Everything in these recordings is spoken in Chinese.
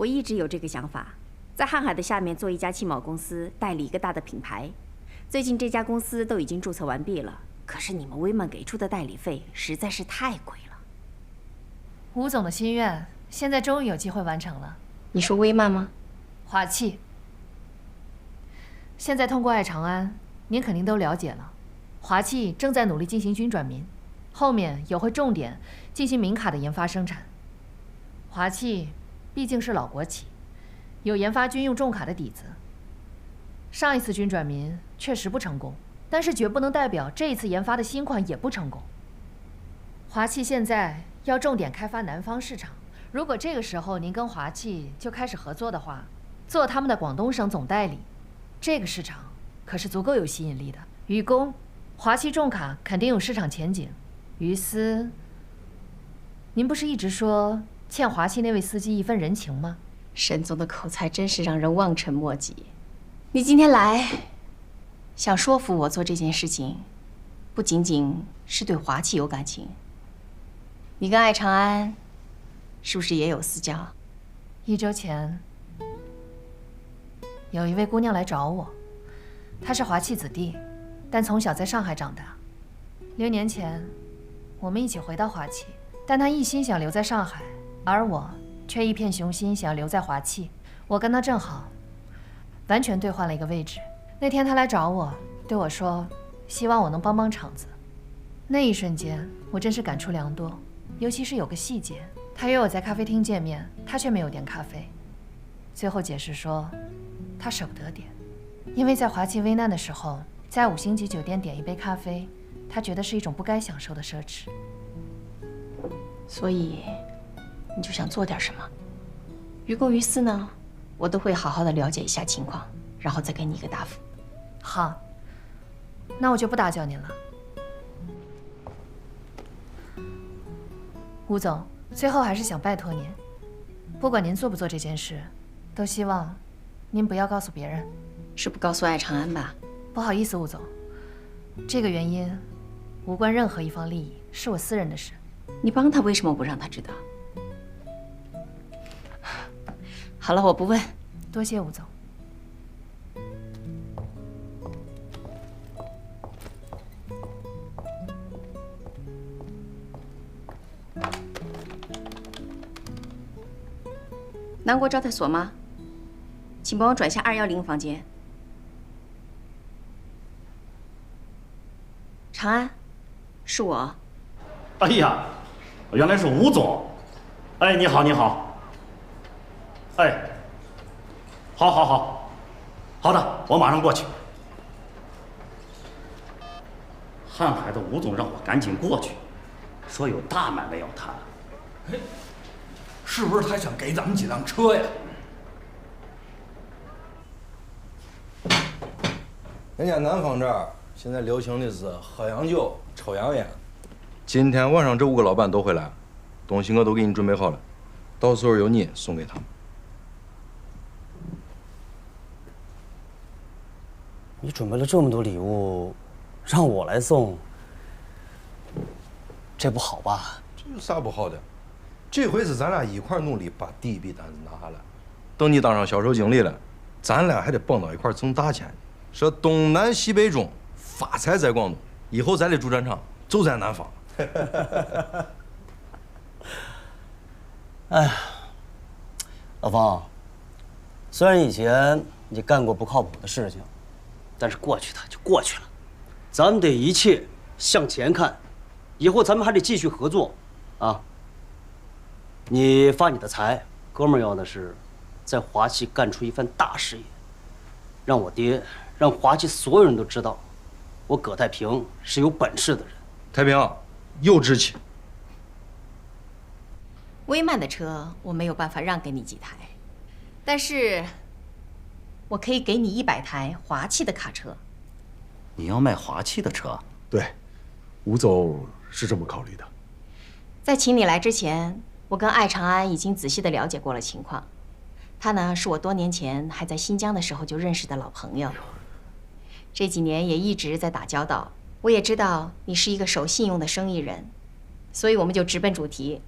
我一直有这个想法，在瀚海的下面做一家汽贸公司，代理一个大的品牌。最近这家公司都已经注册完毕了，可是你们威曼给出的代理费实在是太贵了。吴总的心愿现在终于有机会完成了。你说威曼吗？华气。现在通过爱长安，您肯定都了解了，华气正在努力进行军转民，后面也会重点进行民卡的研发生产。华气毕竟是老国企，有研发军用重卡的底子。上一次军转民确实不成功，但是绝不能代表这一次研发的新款也不成功。华气现在要重点开发南方市场，如果这个时候您跟华气就开始合作的话，做他们的广东省总代理，这个市场可是足够有吸引力的。于公，华气重卡肯定有市场前景。于私，您不是一直说欠华气那位司机一份人情吗？沈总的口才真是让人望尘莫及。你今天来，想说服我做这件事情，不仅仅是对华气有感情。你跟艾长安是不是也有私交？1周前，有一位姑娘来找我，她是华气子弟，但从小在上海长大。6年前，我们一起回到华气，但她一心想留在上海，而我却一片雄心想留在华气。我跟她正好，完全兑换了一个位置。那天她来找我，对我说，希望我能帮帮场子。那一瞬间，我真是感触良多。尤其是有个细节，他约我在咖啡厅见面，他却没有点咖啡。最后解释说，他舍不得点，因为在华气危难的时候，在5星级酒店点一杯咖啡，他觉得是一种不该享受的奢侈。所以，你就想做点什么？于公于私呢，我都会好好的了解一下情况，然后再给你一个答复。好，那我就不打搅您了。吴总，最后还是想拜托您，不管您做不做这件事，都希望您不要告诉别人。是不告诉艾长安吧？不好意思，吴总，这个原因无关任何一方利益，是我私人的事。你帮他，为什么不让他知道？好了，我不问。多谢吴总。南国招待所吗？请帮我转向210房间。长安，是我。哎呀，原来是吴总。哎，你好，你好。哎，好的，我马上过去。瀚海的吴总让我赶紧过去，说有大买卖要谈。哎，是不是他想给咱们几辆车呀？人家南方这儿现在流行的是喝洋酒、抽洋烟。今天晚上这5个老板都会来，东西我都给你准备好了，到时候由你送给他们。你准备了这么多礼物，让我来送，这不好吧？这有啥不好的？这回是咱俩一块努力把第一笔单子拿下来，等你当上销售经理了，咱俩还得绑到一块挣大钱。说东南西北中，发财在广东，以后咱的主战场就在南方。哎呀，老方，虽然以前你干过不靠谱的事情，但是过去的就过去了，咱们得一切向前看，以后咱们还得继续合作，啊。你发你的财，哥们儿要的是在华气干出一番大事业，让我爹，让华气所有人都知道，我葛太平是有本事的人。太平，有志气。威曼的车我没有办法让给你几台，但是我可以给你100台华气的卡车。你要卖华气的车？对，吴总是这么考虑的。在请你来之前，我跟艾长安已经仔细的了解过了情况。他呢，是我多年前还在新疆的时候就认识的老朋友，这几年也一直在打交道。我也知道你是一个守信用的生意人，所以我们就直奔主题。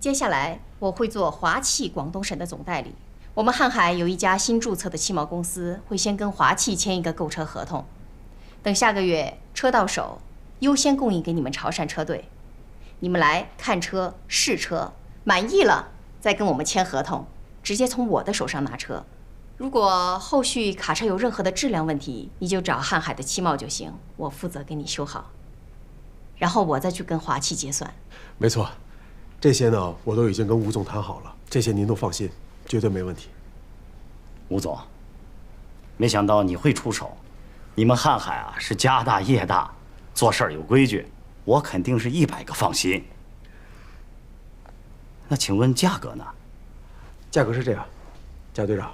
接下来我会做华气广东省的总代理。我们瀚海有一家新注册的汽贸公司，会先跟华气签一个购车合同，等下个月车到手，优先供应给你们潮汕车队。你们来看车、试车，满意了再跟我们签合同，直接从我的手上拿车。如果后续卡车有任何的质量问题，你就找瀚海的汽贸就行，我负责给你修好，然后我再去跟华气结算。没错，这些呢我都已经跟吴总谈好了，这些您都放心，绝对没问题。吴总，没想到你会出手。你们瀚海啊是家大业大，做事儿有规矩，我肯定是100个放心。那请问价格呢？价格是这样，贾队长，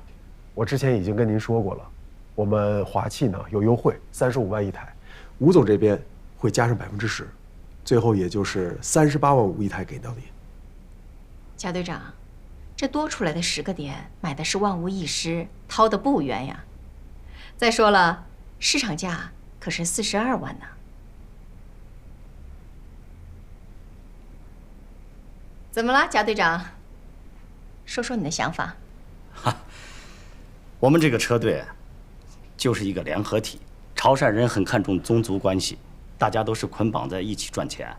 我之前已经跟您说过了，我们华气呢有优惠，35万一台，吴总这边会加上10%，最后也就是38万5一台给到您。贾队长，这多出来的10个点买的是万无一失，掏的不冤呀。再说了，市场价可是42万呢。怎么了，贾队长？说说你的想法。我们这个车队就是一个联合体，潮汕人很看重宗族关系，大家都是捆绑在一起赚钱。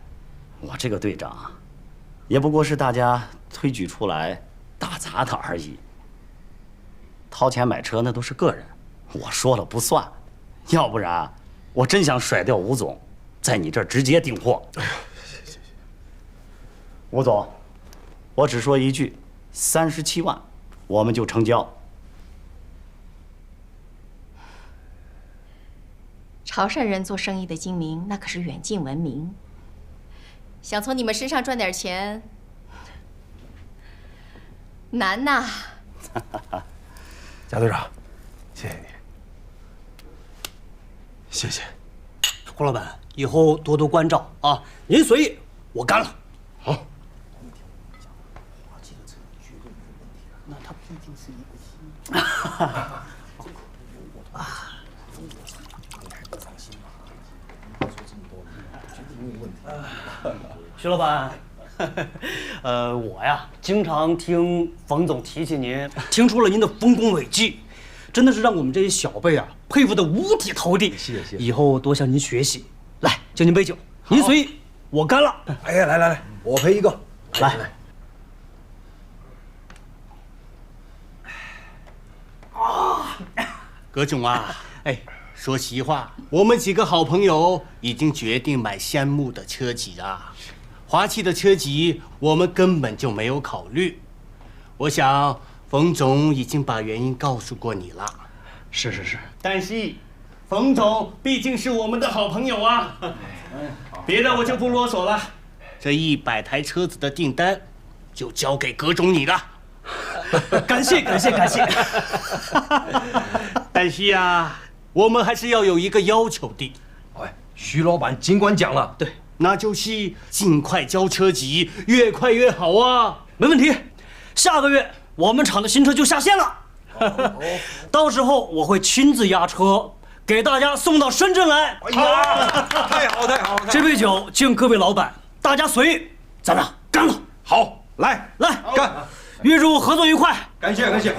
我这个队长，也不过是大家推举出来打杂的而已。掏钱买车那都是个人，我说了不算。要不然，我真想甩掉吴总，在你这儿直接订货。吴总，我只说一句，37万，我们就成交。潮汕人做生意的精明，那可是远近闻名。想从你们身上赚点钱，难呐。贾队长，谢谢你。谢谢。胡老板，以后多多关照啊！您随意，我干了。好。那他毕竟是一个徐老板，我呀经常听冯总提起您，听出了您的丰功伟绩，真的是让我们这些小辈啊佩服得五体投地。谢谢。以后多向您学习。来，敬您杯酒，您随意，我干了。哎呀，来，我陪一个。来。葛总啊，哎，说实话，我们几个好朋友已经决定买山姆的车级啊。华气的车级我们根本就没有考虑。我想冯总已经把原因告诉过你了。是。但是，冯总毕竟是我们的好朋友啊。别的我就不啰嗦了，这100台车子的订单就交给葛总你了。感谢。但是呀，我们还是要有一个要求的。哎，徐老板尽管讲了。对，那就是尽快交车级，越快越好啊！没问题。下个月我们厂的新车就下线了，到时候我会亲自押车给大家送到深圳来。哎呀，太好！这杯酒敬各位老板，大家随意，咱俩干了。好，来干！预祝合作愉快。感谢。感谢。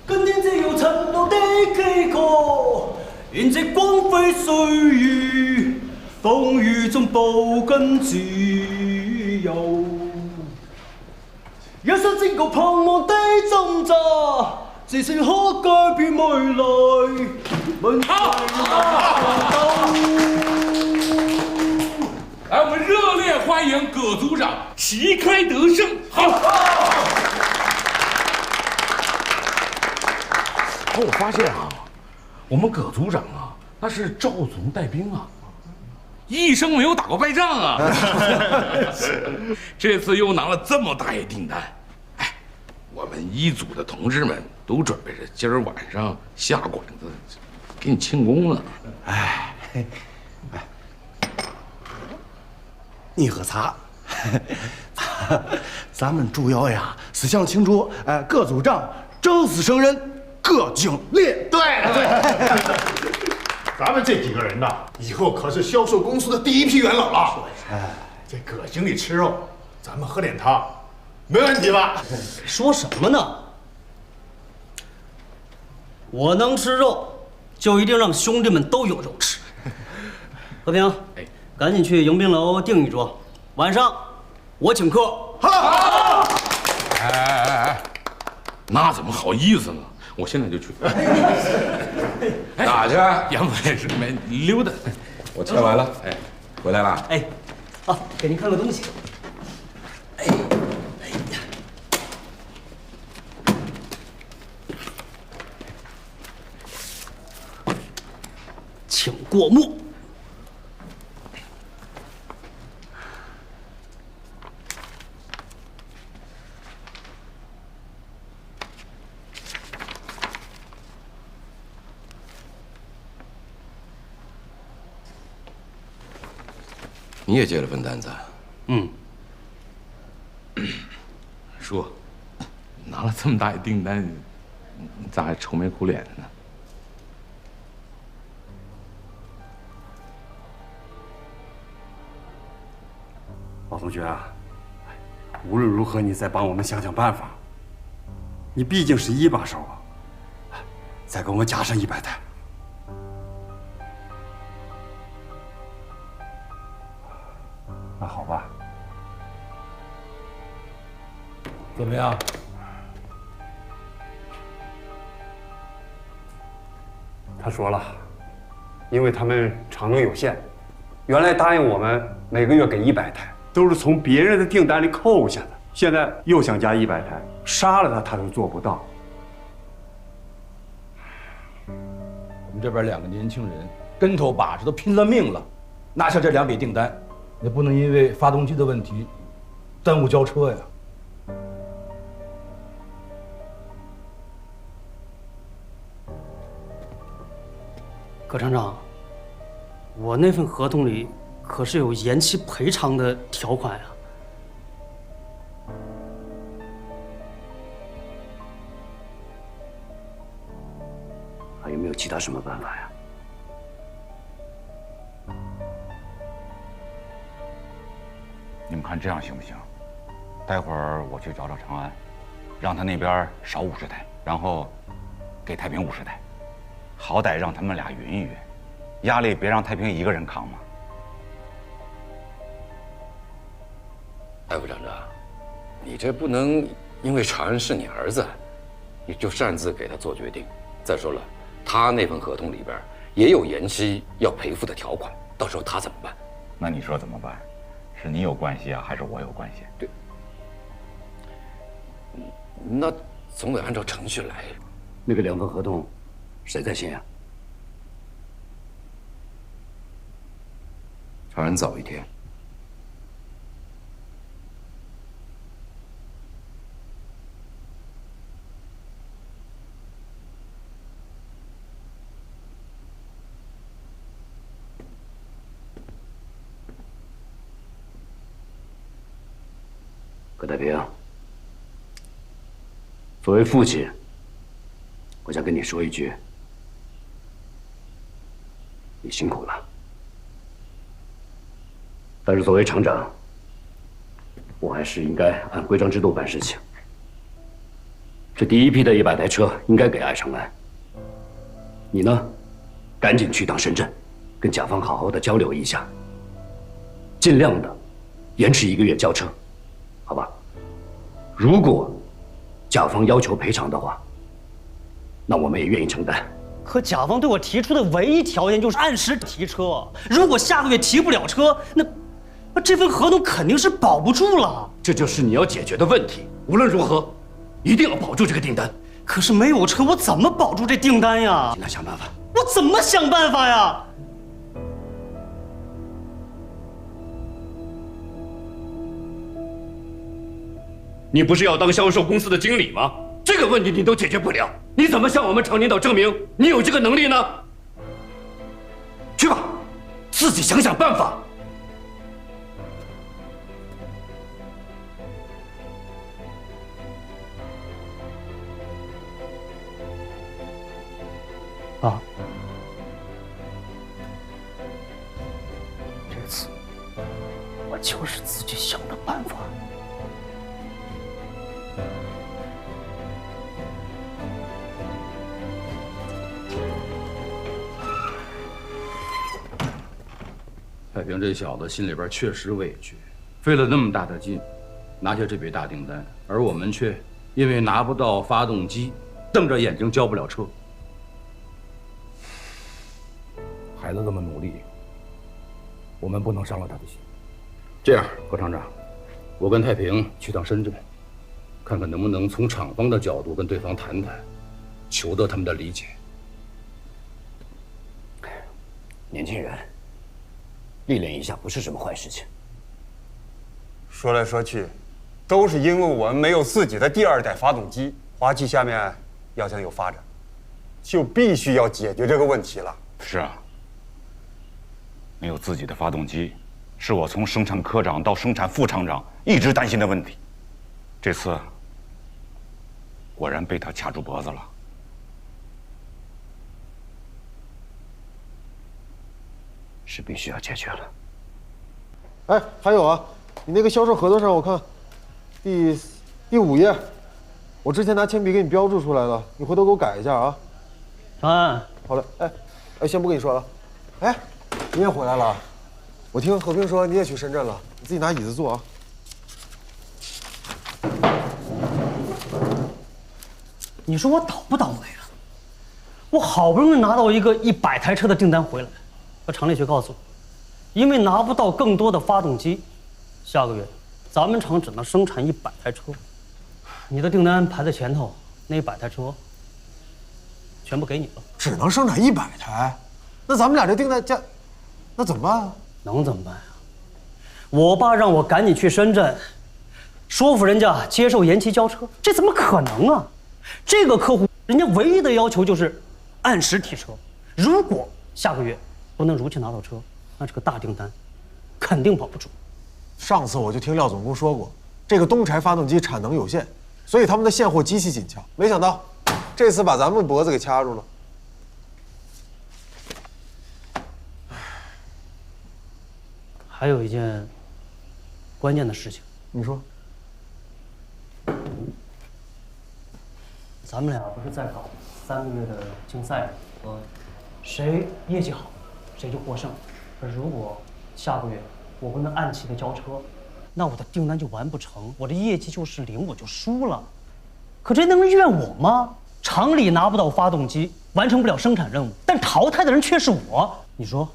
今天只有塵路的幾個，沿直光輝歲月，風雨中步跟自由。一生經過彷徨的掙扎，自信可改變未來。来，我们热烈欢迎葛组长旗开得胜！好。我发现啊，我们葛组长啊，那是赵总带兵啊，一生没有打过败仗啊。这次又拿了这么大一订单，哎，我们一组的同志们都准备着今儿晚上下馆子给你庆功呢。哎，你喝茶。咱们主要呀是想庆祝各组长正式升任各经理。对，咱们这几个人呐，以后可是销售公司的第一批元老了。哎，这葛经理吃肉，咱们喝点汤，没问题吧？说什么呢？我能吃肉，就一定让兄弟们都有肉吃。和平，赶紧去迎宾楼订一桌，晚上我请客。好。哎，那怎么好意思呢？我现在就去。哪去？杨伟是没溜达。我签完了，回来了。给您看个东西。请过目。你也接了份单子？叔，拿了这么大一订单，你咋还愁眉苦脸的呢？老同学啊，无论如何你再帮我们想想办法。你毕竟是一把手啊，再给我们加上100台。那好吧。怎么样？他说了，因为他们产能有限，原来答应我们每个月给100台，都是从别人的订单里扣下的。现在又想加100台，杀了他都做不到。我们这边2个年轻人跟头把式都拼了命了，拿下这2笔订单，也不能因为发动机的问题耽误交车呀。葛厂长，我那份合同里可是有延期赔偿的条款呀。还有没有其他什么办法呀？你们看这样行不行？待会儿我去找长安，让他那边少50台，然后给太平50台。好歹让他们俩匀一匀，压力别让太平一个人扛嘛。副厂长，你这不能因为长安是你儿子，你就擅自给他做决定。再说了，他那份合同里边也有延期要赔付的条款，到时候他怎么办？那你说怎么办？是你有关系啊，还是我有关系？对，那总得按照程序来。那个2份合同。谁在先啊？长安早一天。葛太平，作为父亲，我想跟你说一句。你辛苦了，但是作为厂长，我还是应该按规章制度办事情。这第一批的100台车应该给爱长安，你呢，赶紧去趟深圳，跟甲方好好的交流一下，尽量的延迟1个月交车，好吧？如果甲方要求赔偿的话，那我们也愿意承担。可甲方对我提出的唯一条件就是按时提车，如果下个月提不了车，那这份合同肯定是保不住了。这就是你要解决的问题。无论如何，一定要保住这个订单。可是没有车，我怎么保住这订单呀？尽量想办法。我怎么想办法呀？你不是要当销售公司的经理吗？这个问题你都解决不了，你怎么向我们长领导证明你有这个能力呢？去吧，自己想想办法。啊，这次我就是自己想的办法。太平这小子心里边确实委屈，费了那么大的劲，拿下这笔大订单，而我们却因为拿不到发动机，瞪着眼睛交不了车。孩子这么努力，我们不能伤了他的心。这样，何厂长，我跟太平去趟深圳，看看能不能从厂方的角度跟对方谈谈，求得他们的理解。年轻人，历练一下不是什么坏事情。说来说去，都是因为我们没有自己的第2代发动机。华汽下面要想有发展，就必须要解决这个问题了。是啊，没有自己的发动机，是我从生产科长到生产副厂长一直担心的问题。这次果然被他卡住脖子了。是必须要解决了。哎，还有啊，你那个销售合同上我看第5页，我之前拿铅笔给你标注出来了，你回头给我改一下啊。长安，好嘞。哎，先不跟你说了。哎，你也回来了？我听何平说你也去深圳了，你自己拿椅子坐啊。你说我倒不倒霉啊？我好不容易拿到一个100台车的订单回来，可厂里却告诉我，因为拿不到更多的发动机，下个月咱们厂只能生产100台车。你的订单排在前头，那100台车全部给你了。只能生产100台，那咱们俩这订单价，那怎么办啊？能怎么办呀？我爸让我赶紧去深圳，说服人家接受延期交车，这怎么可能啊？这个客户人家唯一的要求就是按时提车，如果下个月不能如期拿到车，那这个大订单肯定保不住。上次我就听廖总工说过，这个冬柴发动机产能有限，所以他们的现货极其紧俏。没想到这次把咱们脖子给掐住了。还有一件关键的事情，你说。咱们俩不是在搞3个月的竞赛吗？谁业绩好，谁就获胜。可如果下个月我不能按期的交车，那我的订单就完不成，我的业绩就是0，我就输了。可这能怨我吗？厂里拿不到发动机，完成不了生产任务，但淘汰的人却是我。你说，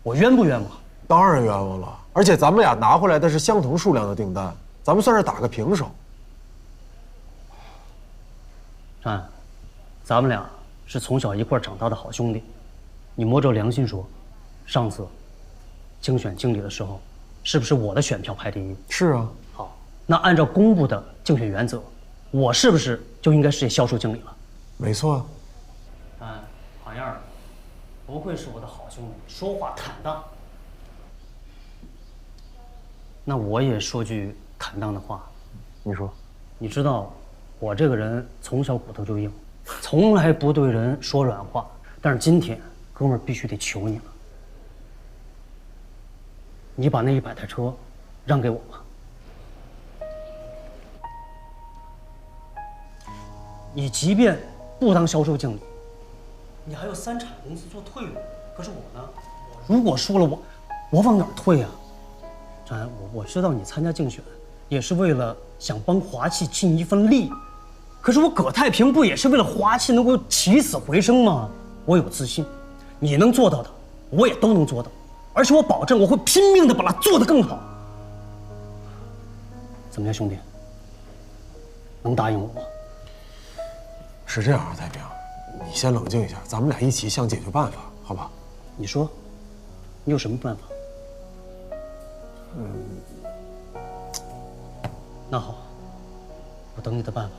我冤不冤枉？当然冤枉了，而且咱们俩拿回来的是相同数量的订单，咱们算是打个平手。张安，咱们俩是从小一块长大的好兄弟，你摸着良心说，上次竞选经理的时候，是不是我的选票排第1？是啊。好，那按照公布的竞选原则，我是不是就应该是销售经理了？没错。好样的，不愧是我的好兄弟，说话坦荡。那我也说句坦荡的话，你说。你知道，我这个人从小骨头就硬，从来不对人说软话。但是今天，哥们儿必须得求你了，你把那100台车让给我吧。你即便不当销售经理，你还有3产公司做退路。可是我呢，如果输了，我往哪儿退啊？张安，我知道你参加竞选，也是为了想帮华汽尽一份力。可是我葛太平不也是为了华汽能够起死回生吗？我有自信，你能做到的，我也都能做到，而且我保证我会拼命的把它做得更好。怎么样，兄弟？能答应我吗？是这样啊，太平，你先冷静一下，咱们俩一起想解决办法，好吧？你说，你有什么办法？那好，我等你的办法。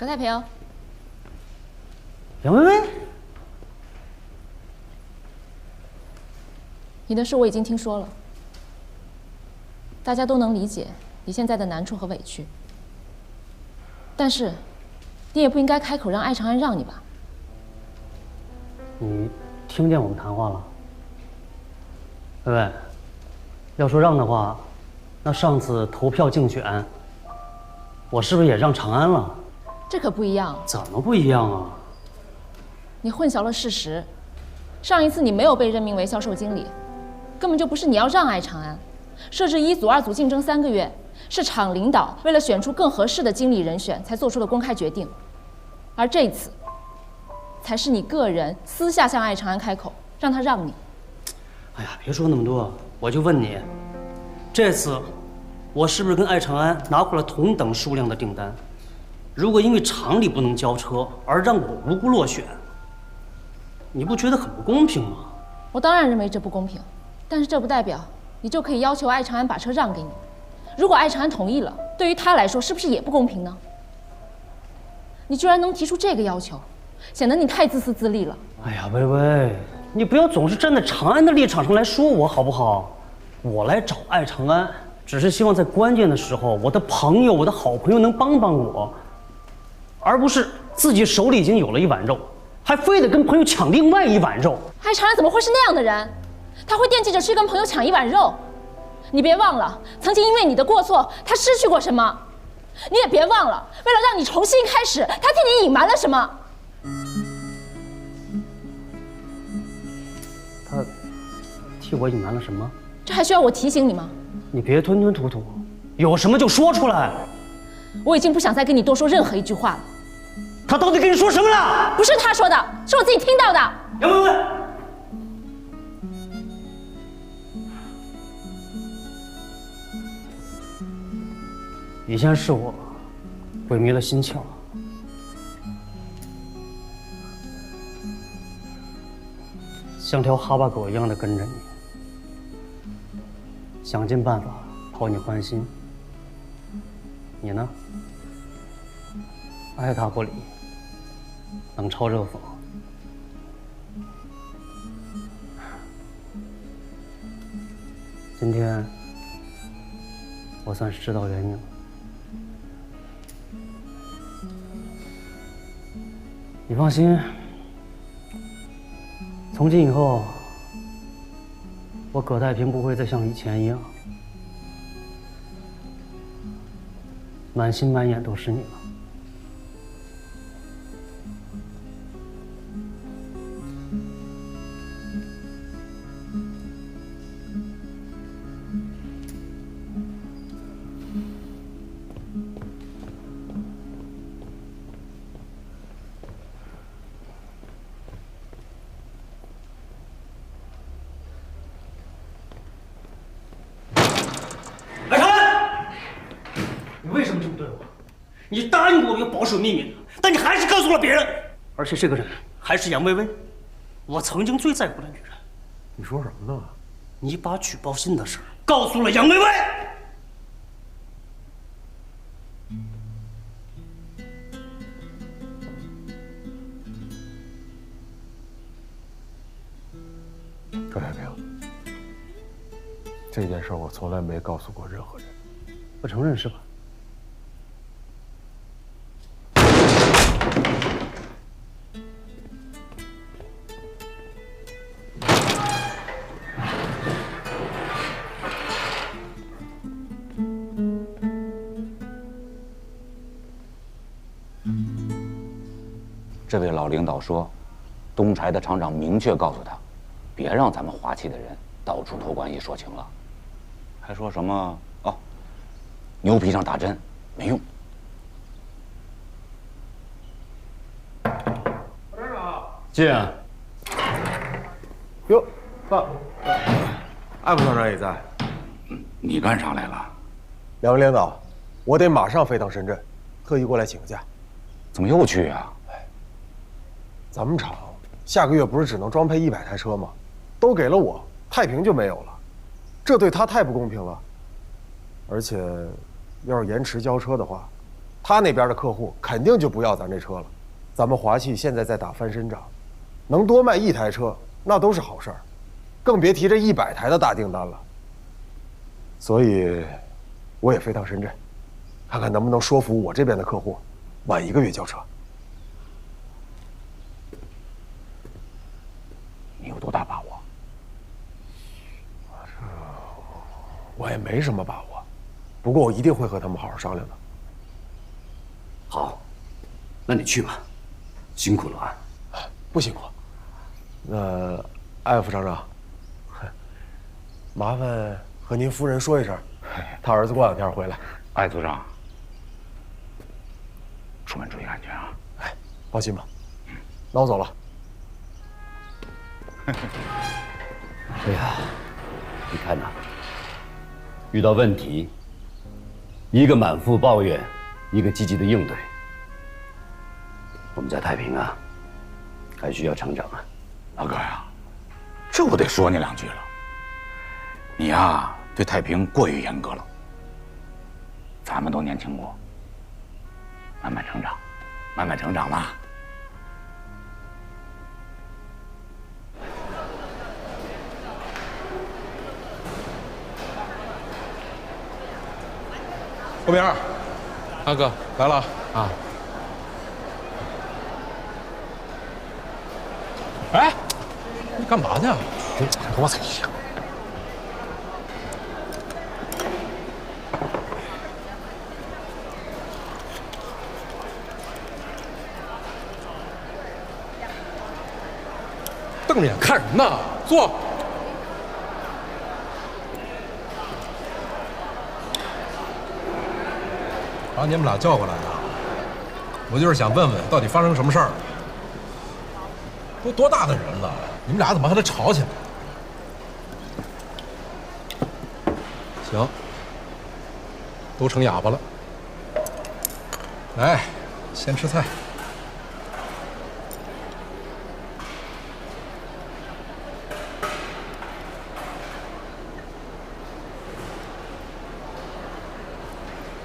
葛太平，杨薇薇，你的事我已经听说了，大家都能理解你现在的难处和委屈，但是你也不应该开口让艾长安让你吧？你听见我们谈话了？薇薇，要说让的话，那上次投票竞选，我是不是也让长安了？这可不一样。怎么不一样啊？你混淆了事实。上一次你没有被任命为销售经理，根本就不是你要让艾长安。设置1组、2组竞争3个月，是厂领导为了选出更合适的经理人选才做出的公开决定。而这次，才是你个人私下向艾长安开口，让他让你。哎呀，别说那么多，我就问你，这次我是不是跟艾长安拿回了同等数量的订单？如果因为厂里不能交车而让我无辜落选，你不觉得很不公平吗？我当然认为这不公平，但是这不代表你就可以要求艾长安把车让给你。如果艾长安同意了，对于他来说是不是也不公平呢？你居然能提出这个要求，显得你太自私自利了。哎呀，薇薇，你不要总是站在长安的立场上来说我好不好？我来找艾长安，只是希望在关键的时候，我的朋友、我的好朋友能帮帮我，而不是自己手里已经有了一碗肉，还非得跟朋友抢另外一碗肉。艾长安怎么会是那样的人？他会惦记着去跟朋友抢一碗肉？你别忘了，曾经因为你的过错，他失去过什么？你也别忘了，为了让你重新开始，他替你隐瞒了什么？他替我隐瞒了什么？这还需要我提醒你吗？你别吞吞吐吐，有什么就说出来。我已经不想再跟你多说任何一句话了。他到底跟你说什么了？不是他说的，是我自己听到的。杨薇薇，以前是我鬼迷了心窍，像条哈巴狗一样的跟着你，想尽办法讨你欢心。你呢？爱答不理，冷嘲热讽。今天我算是知道原因了。你放心，从今以后，我葛太平不会再像以前一样，满心满眼都是你了。你答应过我要保守秘密的，但你还是告诉了别人，而且这个人还是杨薇薇，我曾经最在乎的女人。你说什么呢？你把举报信的事告诉了杨薇薇。葛太平，这件事我从来没告诉过任何人。不承认是吧？这位老领导说，东柴的厂长明确告诉他，别让咱们华气的人到处托关系说情了，还说什么哦，牛皮上打针没用。进。哟，爸，艾副厂长也在。你干啥来了？两位领导，我得马上飞趟深圳，特意过来请个假。怎么又去呀？咱们厂下个月不是只能装配100台车吗？都给了我，太平就没有了，这对他太不公平了。而且，要是延迟交车的话，他那边的客户肯定就不要咱这车了。咱们华汽现在在打翻身仗，能多卖1台车那都是好事儿，更别提这100台的大订单了。所以，我也飞趟深圳，看看能不能说服我这边的客户，晚1个月交车。你有多大把握？我也没什么把握，不过我一定会和他们好好商量的。好，那你去吧，辛苦了啊。不辛苦。那艾副厂长，麻烦和您夫人说一声，他儿子过2天回来。艾组长，出门注意安全啊！哎，放心吧。那我走了。哎呀，你看呐，遇到问题，一个满腹抱怨，一个积极的应对。我们家太平啊，还需要厂长啊。老哥呀，这我得说你2句了。你呀，对太平过于严格了。咱们都年轻过，慢慢成长，慢慢成长嘛。郭明，阿哥来了啊！哎，你干嘛呢？我才想。瞪着眼看什么呢？坐。把你们俩叫过来啊，我就是想问问，到底发生什么事儿了？都多大的人了，你们俩怎么还能吵起来？行，都成哑巴了。来，先吃菜。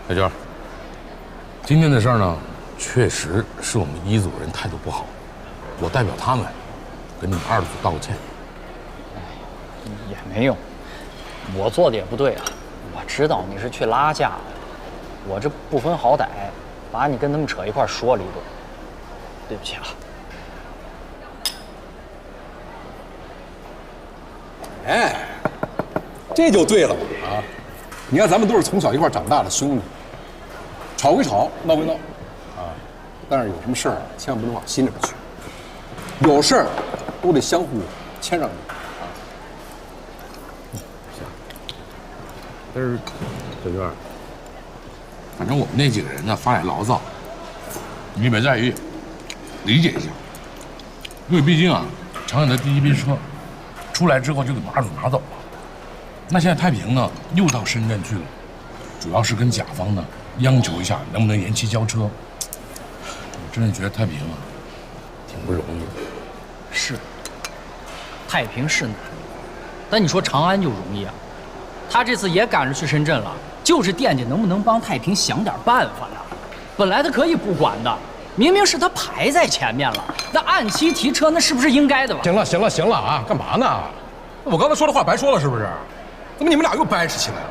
小娟，今天的事儿呢，确实是我们1组人态度不好，我代表他们跟你们2组道个歉。也没用，我做的也不对啊。我知道你是去拉架的，我这不分好歹，把你跟他们扯一块说了一顿，对不起啊。哎，这就对了啊！你看咱们都是从小一块长大的兄弟，吵归吵，闹归闹，啊，但是有什么事儿啊，千万不能往心里边去。有事儿都得相互谦让啊。行，但是小娟，反正我们那几个人呢发点牢骚，你别在意，理解一下。因为毕竟啊，长远的第1批车出来之后就给马主拿走了。那现在太平呢又到深圳去了，主要是跟甲方呢央求一下能不能延期交车。我真的觉得太平啊挺不容易的。是，太平是难，但你说长安就容易啊？他这次也赶着去深圳了，就是惦记能不能帮太平想点办法呢。本来他可以不管的，明明是他排在前面了，那按期提车那是不是应该的吧？行了啊，干嘛呢？我刚才说的话白说了是不是？怎么你们俩又掰扯起来了？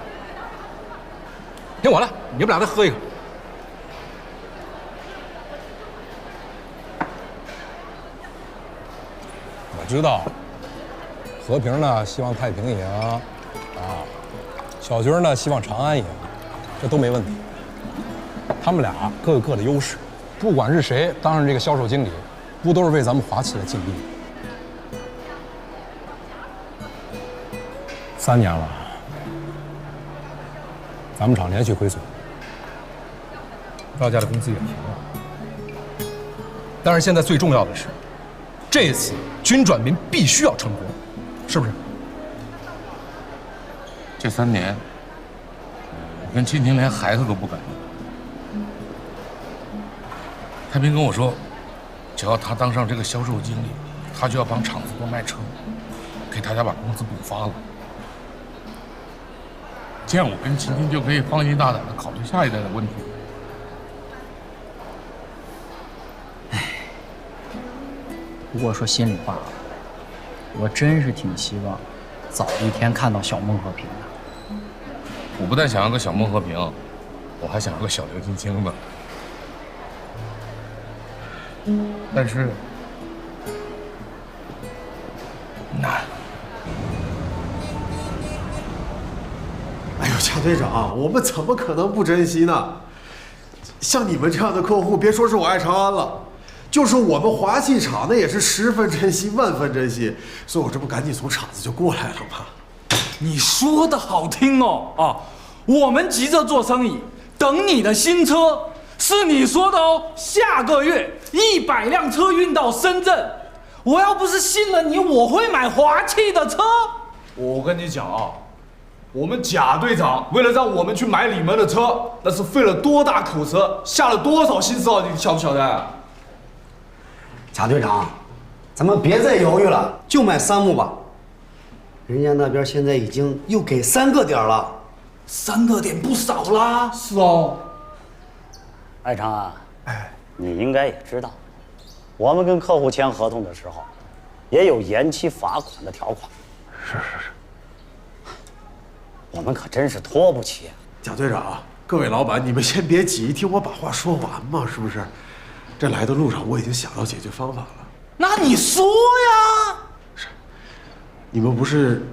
听我的，你们俩再喝一个。我知道，和平呢希望太平赢，啊，小军呢希望长安赢，这都没问题。他们俩各有各的优势，不管是谁当上这个销售经理，不都是为咱们华汽来尽力？3年了，咱们厂连续亏损，赵家的公司也停了。但是现在最重要的是，这次军转民必须要成功，是不是？这3年，我跟青青连孩子都不敢要。太平跟我说，只要他当上这个销售经理，他就要帮厂子多卖车，给大家把工资补发了。这样我跟青青就可以放心大胆的考虑下一代的问题。不过说心里话啊，我真是挺希望早一天看到小孟和平的。我不但想要个小孟和平，我还想要个小刘青青呢。但是难。哎呦，贾队长，我们怎么可能不珍惜呢？像你们这样的客户，别说是我爱长安了，就是我们华气厂，那也是10分珍惜、万分珍惜。所以我这不赶紧从厂子就过来了吗？你说的好听哦啊！我们急着做生意，等你的新车，是你说的哦。下个月100辆车运到深圳，我要不是信了你，我会买华气的车。我跟你讲啊，我们贾队长为了让我们去买你们的车，那是费了多大口舌，下了多少心思啊！你晓不晓得？贾队长，咱们别再犹豫了，就买3木吧。人家那边现在已经又给3个点了，3个点不少啦。是哦。艾长安，你应该也知道，我们跟客户签合同的时候，也有延期罚款的条款。是。我们可真是拖不起。贾队长，各位老板，你们先别急，听我把话说完嘛，是不是？这来的路上我已经想到解决方法了。那你说呀？你们不是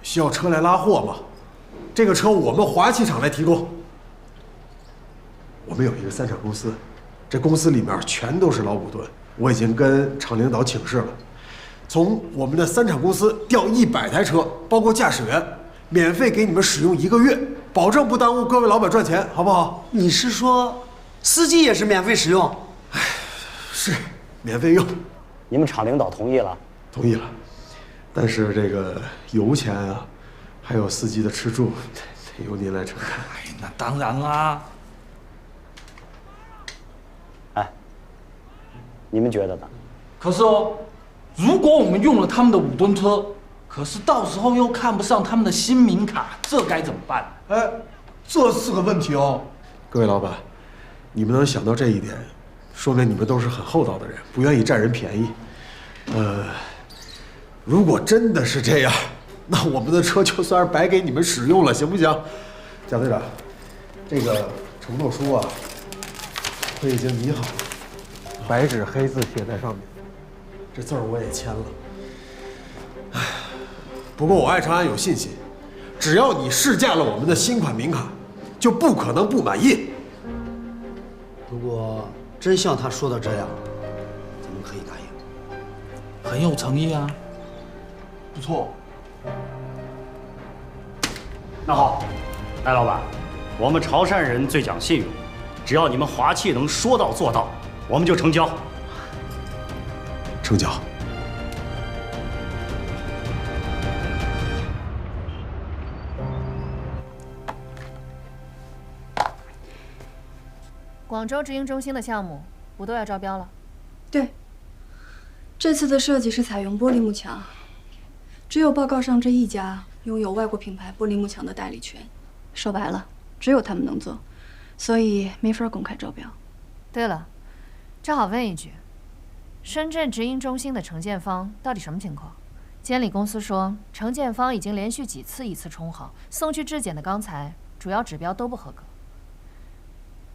需要车来拉货吗？这个车我们华气厂来提供。我们有一个3厂公司，这公司里面全都是老股东。我已经跟厂领导请示了，从我们的3厂公司调100台车，包括驾驶员，免费给你们使用1个月，保证不耽误各位老板赚钱，好不好？你是说司机也是免费使用？是，免费用。你们厂领导同意了？同意了。但是这个油钱啊，还有司机的吃住，得由您来承担。哎，那当然啦。你们觉得呢？可是哦，如果我们用了他们的5吨车，可是到时候又看不上他们的新名卡，这该怎么办？哎，这是个问题哦。各位老板，你们能想到这一点，说明你们都是很厚道的人，不愿意占人便宜。如果真的是这样，那我们的车就算是白给你们使用了，行不行？贾队长，这个承诺书啊，我已经拟好了。白纸黑字写在上面，这字儿我也签了。唉，不过我爱长安有信心，只要你试驾了我们的新款名卡，就不可能不满意。如果真像他说的这样，咱们可以答应。很有诚意啊，不错。那好，艾老板，我们潮汕人最讲信用，只要你们华气能说到做到，我们就成交。成交。广州直营中心的项目不都要招标了？对，这次的设计是采用玻璃幕墙，只有报告上这一家拥有外国品牌玻璃幕墙的代理权。说白了，只有他们能做，所以没法公开招标。对了，正好问一句，深圳直营中心的承建方到底什么情况？监理公司说，承建方已经连续几次冲好，送去质检的钢材主要指标都不合格。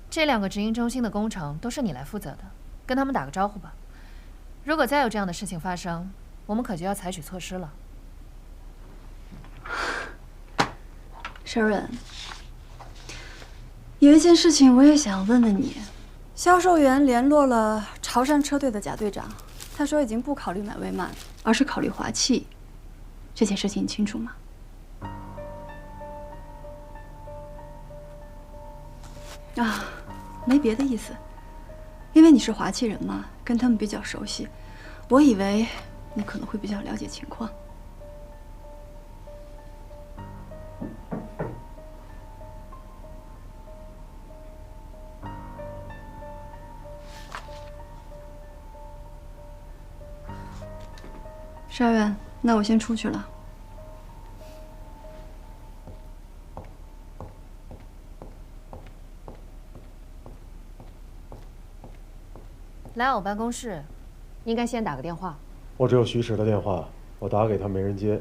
这2个直营中心的工程都是你来负责的，跟他们打个招呼吧。如果再有这样的事情发生，我们可就要采取措施了。Sharon， 有一件事情我也想问问你。销售员联络了潮汕车队的贾队长，他说已经不考虑买威曼，而是考虑华气。这件事情你清楚吗？啊，没别的意思，因为你是华气人嘛，跟他们比较熟悉，我以为你可能会比较了解情况。沙苑，那我先出去了。来我办公室，应该先打个电话。我只有徐迟的电话，我打给他没人接。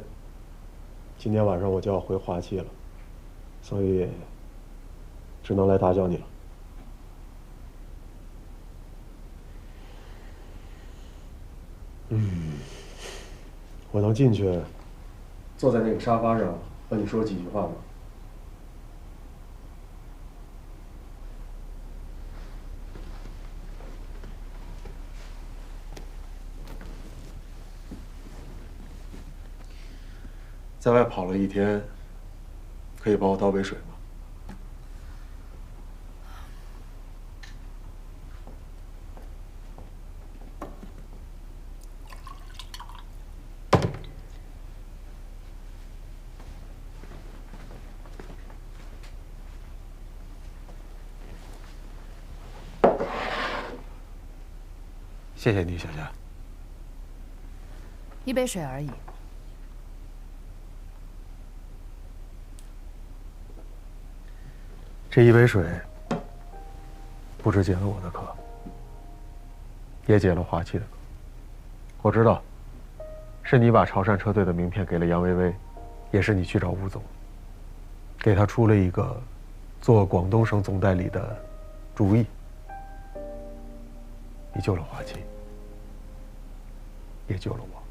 今天晚上我就要回华气了，所以只能来打搅你了。我能进去，坐在那个沙发上和你说几句话吗？在外跑了一天，可以帮我倒杯水吗？谢谢你，小夏。一杯水而已。这一杯水，不止解了我的渴，也解了华气的渴。我知道，是你把潮汕车队的名片给了杨薇薇，也是你去找吴总，给他出了一个做广东省总代理的主意。你救了华气，也救了我。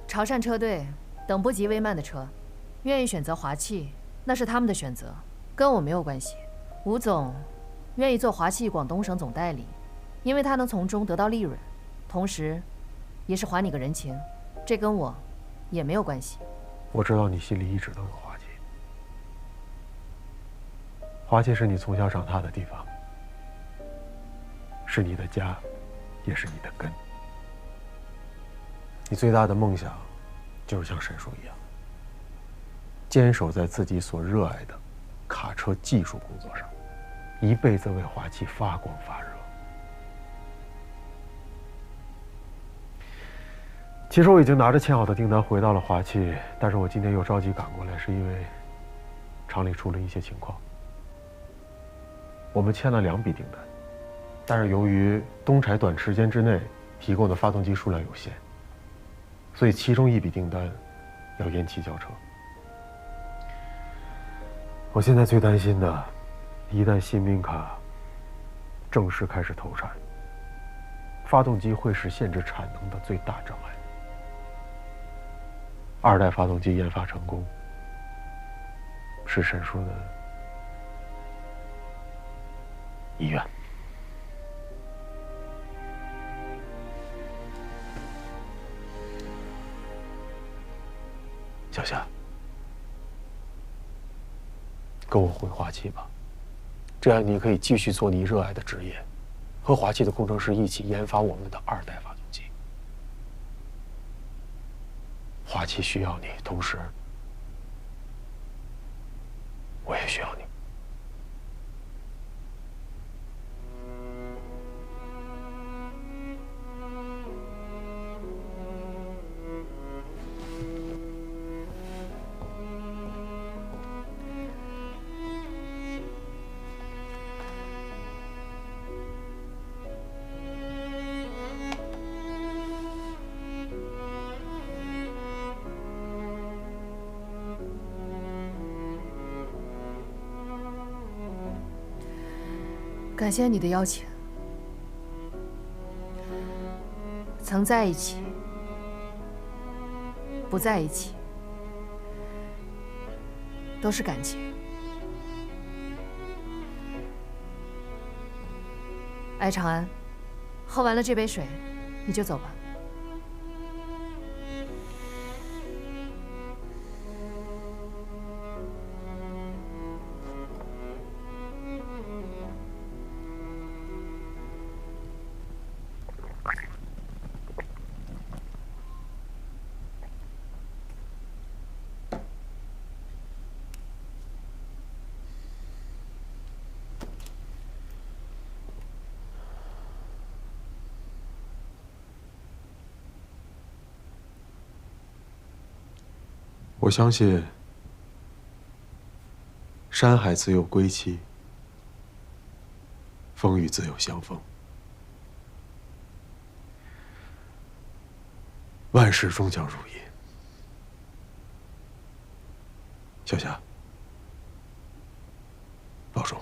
潮汕车队等不及威曼的车，愿意选择华气，那是他们的选择，跟我没有关系。吴总愿意做华气广东省总代理，因为他能从中得到利润，同时也是还你个人情，这跟我也没有关系。我知道你心里一直都有华气，华气是你从小长大的地方，是你的家，也是你的根。你最大的梦想，就是像沈叔一样，坚守在自己所热爱的卡车技术工作上，一辈子为华气发光发热。其实我已经拿着签好的订单回到了华气，但是我今天又着急赶过来，是因为厂里出了一些情况。我们签了2笔订单，但是由于东柴短时间之内提供的发动机数量有限，所以其中1笔订单要延期交车。我现在最担心的，一旦新明卡正式开始投产，发动机会是限制产能的最大障碍。2代发动机研发成功，是沈叔的遗愿。小夏，跟我回华气吧，这样你可以继续做你热爱的职业，和华气的工程师一起研发我们的2代发动机。华气需要你，同时我也需要你。感谢你的邀请。曾在一起，不在一起，都是感情。艾长安，喝完了这杯水，你就走吧。我相信，山海自有归期，风雨自有相逢。万事终将如意。小霞，保重。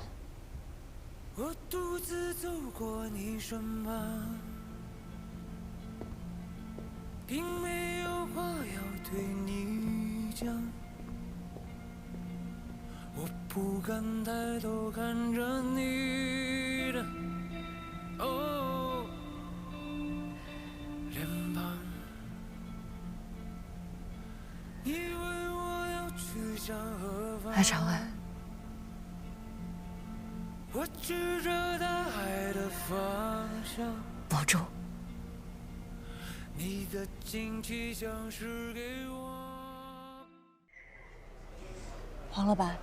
我独自走过你身旁，并没有话要对你讲，我不敢抬头看着你的脸庞，你问我要去向何方？海长安，我指着大海的方向，保重。你的惊奇像是给我。黄老板，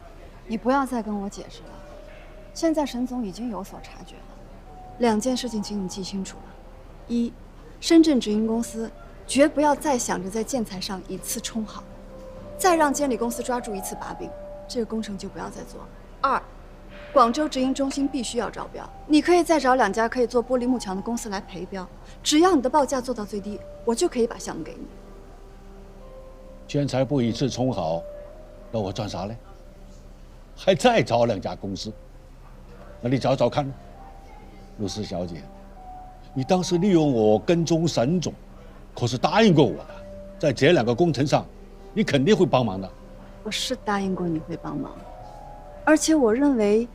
你不要再跟我解释了。现在沈总已经有所察觉了。2件事情，请你记清楚了：一，深圳直营公司绝不要再想着在建材上以次充好，再让监理公司抓住一次把柄，这个工程就不要再做了。2，广州直营中心必须要招标，你可以再找2家可以做玻璃幕墙的公司来陪标，只要你的报价做到最低，我就可以把项目给你。建材不一次充好，那我赚啥嘞？还再找2家公司？那你找找看。露丝小姐，你当时利用我跟踪沈总，可是答应过我的，在这2个工程上，你肯定会帮忙的。我是答应过你会帮忙，而且我认为，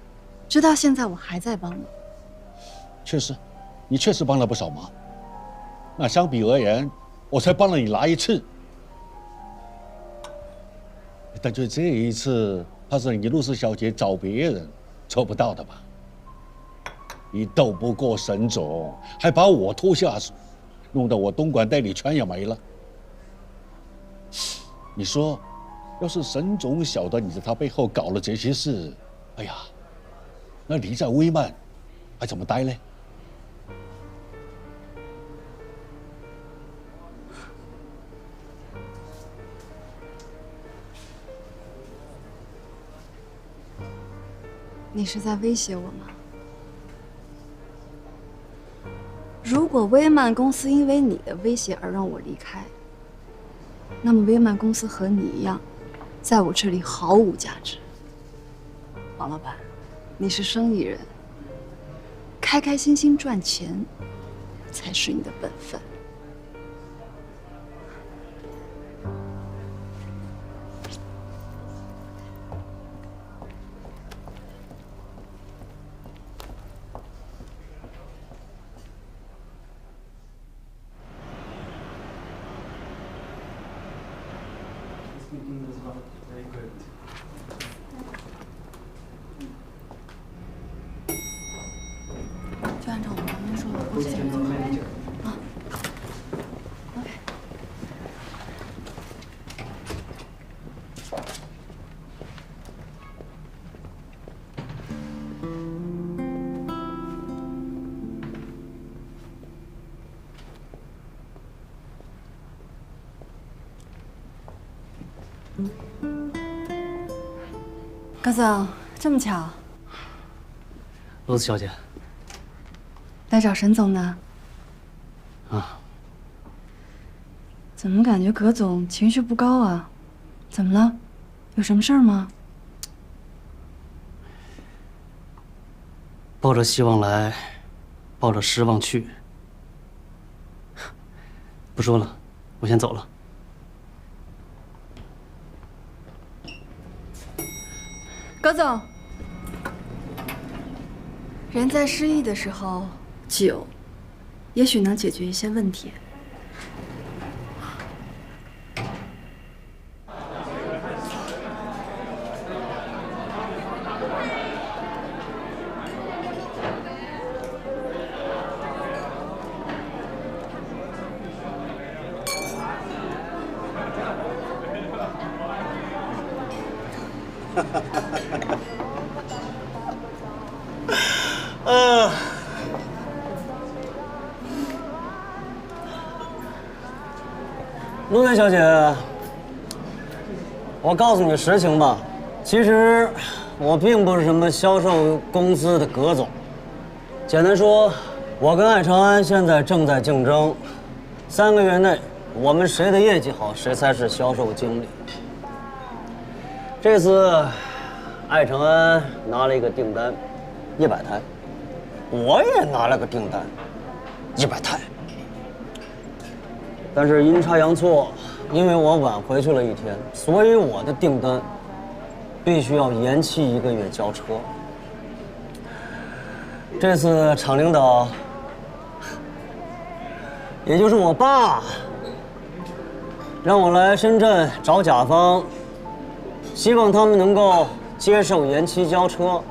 直到现在我还在帮忙。确实，你确实帮了不少忙。那相比而言，我才帮了你拿1次。但就这一次，怕是你露丝小姐找别人做不到的吧？你斗不过沈总，还把我拖下水，弄得我东莞代理权也没了。你说，要是沈总晓得你在他背后搞了这些事，哎呀，那你在威曼还怎么待呢？你是在威胁我吗？如果威曼公司因为你的威胁而让我离开，那么威曼公司和你一样，在我这里毫无价值。王老板，你是生意人，开开心心赚钱才是你的本分。就按照我们刚才说的步骤啊。OK。高总，这么巧，露丝小姐，来找沈总呢？啊，怎么感觉葛总情绪不高啊？怎么了？有什么事儿吗？抱着希望来，抱着失望去。不说了，我先走了。葛总，人在失意的时候，酒也许能解决一些问题。陆远小姐，我告诉你实情吧，其实我并不是什么销售公司的葛总。简单说，我跟爱长安现在正在竞争，3个月内我们谁的业绩好，谁才是销售经理。这次，艾承安拿了一个订单，100台，我也拿了个订单，100台。但是阴差阳错，因为我晚回去了1天，所以我的订单必须要延期1个月交车。这次厂领导，也就是我爸，让我来深圳找甲方，希望他们能够接受延期交车。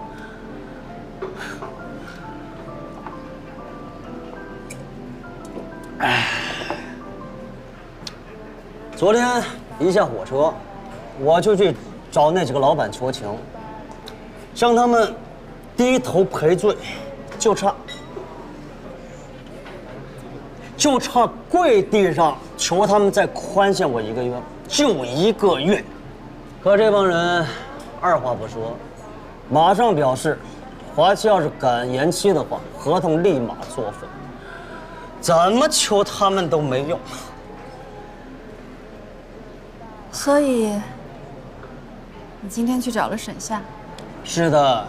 昨天一下火车，我就去找那几个老板求情，向他们低头赔罪，就差跪地上求他们再宽限我1个月，就1个月。可这帮人二话不说，马上表示，华期要是敢延期的话，合同立马作废。怎么求他们都没用。所以，你今天去找了沈夏？是的。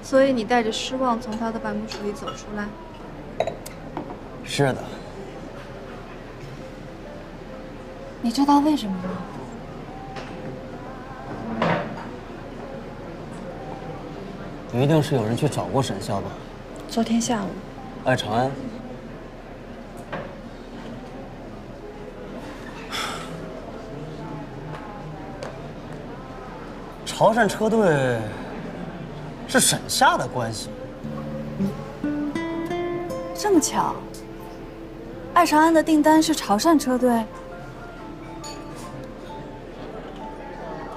所以你带着失望从他的办公室里走出来？是的。你知道为什么吗？一定是有人去找过沈夏吧？昨天下午。艾长安。潮汕车队是沈夏的关系。这么巧，艾长安的订单是潮汕车队。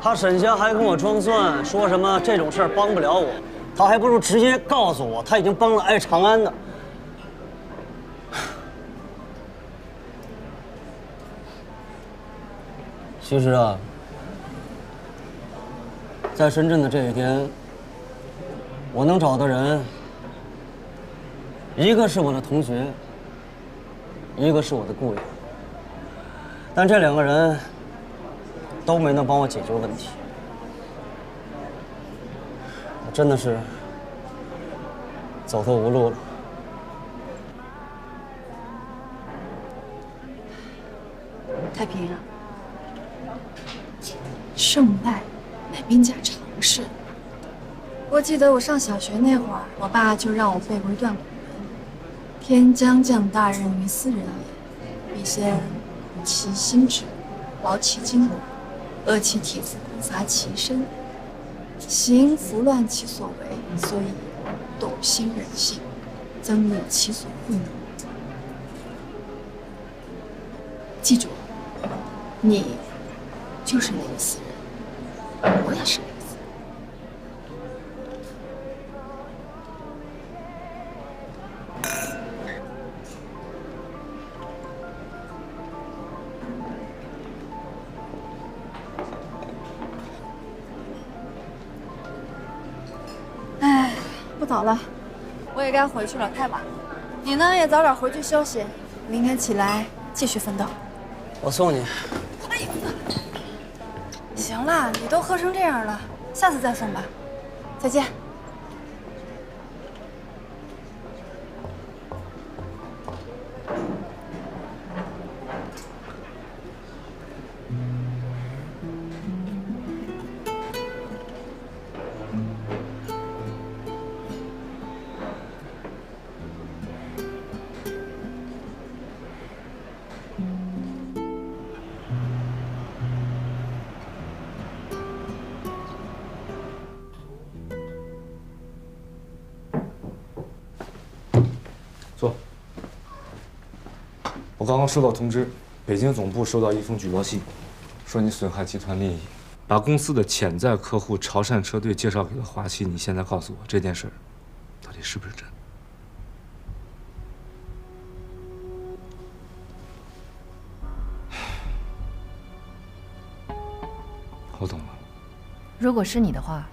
他沈夏还跟我装蒜，说什么这种事儿帮不了我，他还不如直接告诉我他已经帮了艾长安呢。其实啊，在深圳的这一天，我能找的人，一个是我的同学，一个是我的故友，但这2个人都没能帮我解决问题。我真的是走投无路了。太平啊，胜败乃兵家常事。我记得我上小学那会儿，我爸就让我背过一段古文：“天将降大任于斯人也，必先苦其心志，劳其筋骨，饿其体肤，乏其身，行拂乱其所为，所以动心人性，增益其所不能。”记住，你就是那个死人，我也是那个死人。哎，不早了，我也该回去了，太晚了。你呢，也早点回去休息，明天起来继续奋斗。我送你。哎呦，行了，你都喝成这样了，下次再送吧。再见。我刚刚收到通知，北京总部收到一封举报信，说你损害集团利益，把公司的潜在客户潮汕车队介绍给了华期。你现在告诉我这件事到底是不是真？我懂了。如果是你的话，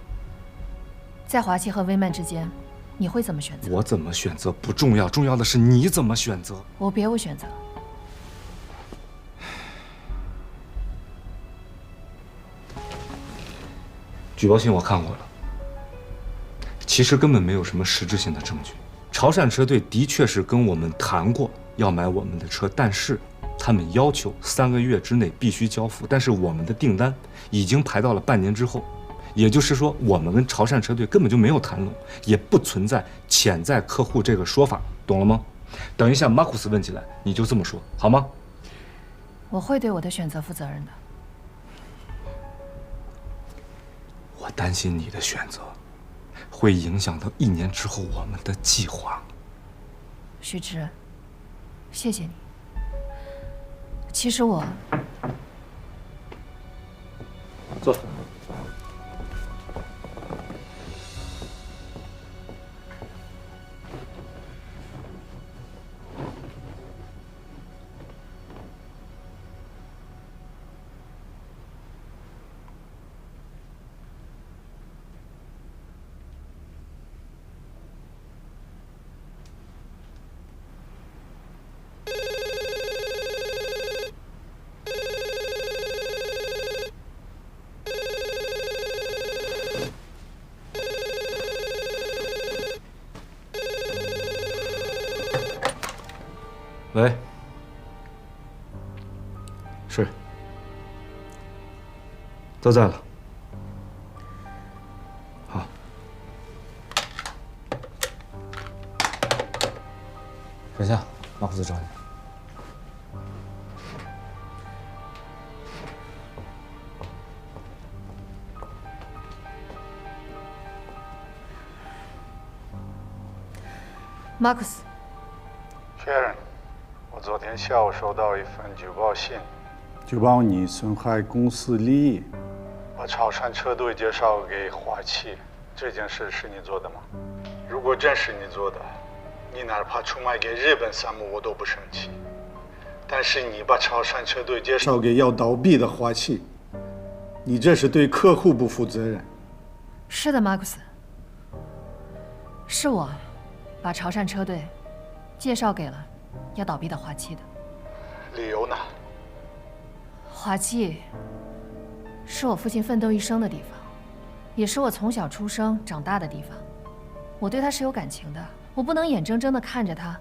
在华期和威曼之间，你会怎么选择？我怎么选择不重要，重要的是你怎么选择。我别无选择。举报信我看过了，其实根本没有什么实质性的证据。潮汕车队的确是跟我们谈过要买我们的车，但是他们要求3个月之内必须交付，但是我们的订单已经排到了半年之后，也就是说，我们跟潮汕车队根本就没有谈拢，也不存在潜在客户这个说法，懂了吗？等一下马库斯问起来，你就这么说好吗？我会对我的选择负责任的。我担心你的选择会影响到1年之后我们的计划。许之，谢谢你。其实我……坐。喂，是，都在了。好，等下，马库斯找你。马克思。Sharon， 我昨天下午收到一份举报信，举报你损害公司利益，把潮汕车队介绍给华企，这件事是你做的吗？如果真是你做的，你哪怕出卖给日本项目我都不生气。但是你把潮汕车队介绍给要倒闭的华企，你这是对客户不负责任。是的，马克思，是我把潮汕车队介绍给了要倒闭的华企的。理由呢？华企是我父亲奋斗一生的地方，也是我从小出生长大的地方。我对他是有感情的，我不能眼睁睁地看着他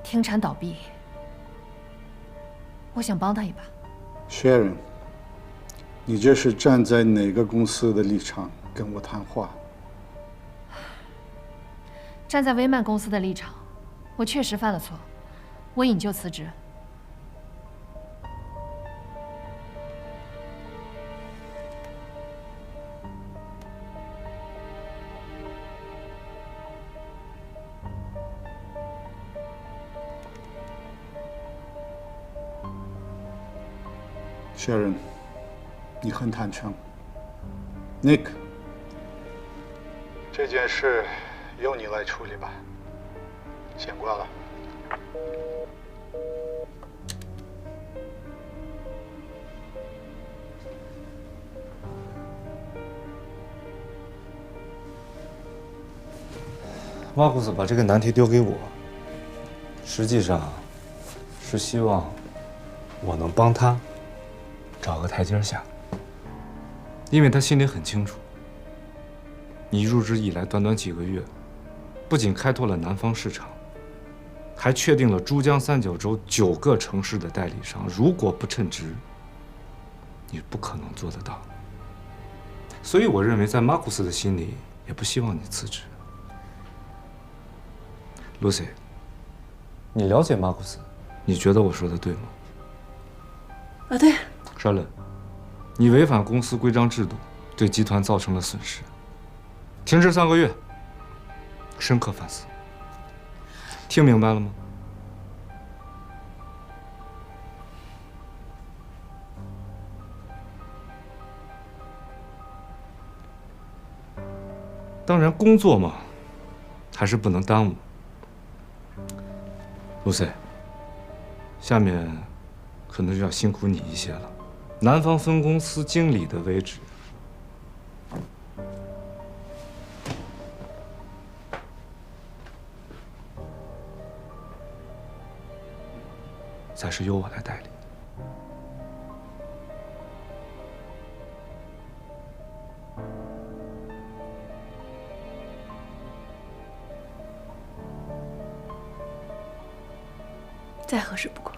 停产倒闭。我想帮他一把。Sharon， 你这是站在哪个公司的立场跟我谈话？站在威曼公司的立场，我确实犯了错，我引咎辞职。Sharon， 你很坦诚。Nick， 这件事由你来处理吧，先挂了。马库斯把这个难题丢给我，实际上是希望我能帮他找个台阶下，因为他心里很清楚，你入职以来短短几个月，不仅开拓了南方市场，还确定了珠江三角洲9个城市的代理商。如果不称职，你不可能做得到。所以我认为，在马库斯的心里，也不希望你辞职。Lucy， 你了解马库斯，你觉得我说的对吗？啊，对。沙伦，你违反公司规章制度，对集团造成了损失，停职3个月，深刻反思。听明白了吗？当然，工作嘛，还是不能耽误。Lucy， 下面可能就要辛苦你一些了。南方分公司经理的位置，暂时由我来代理。再合适不过。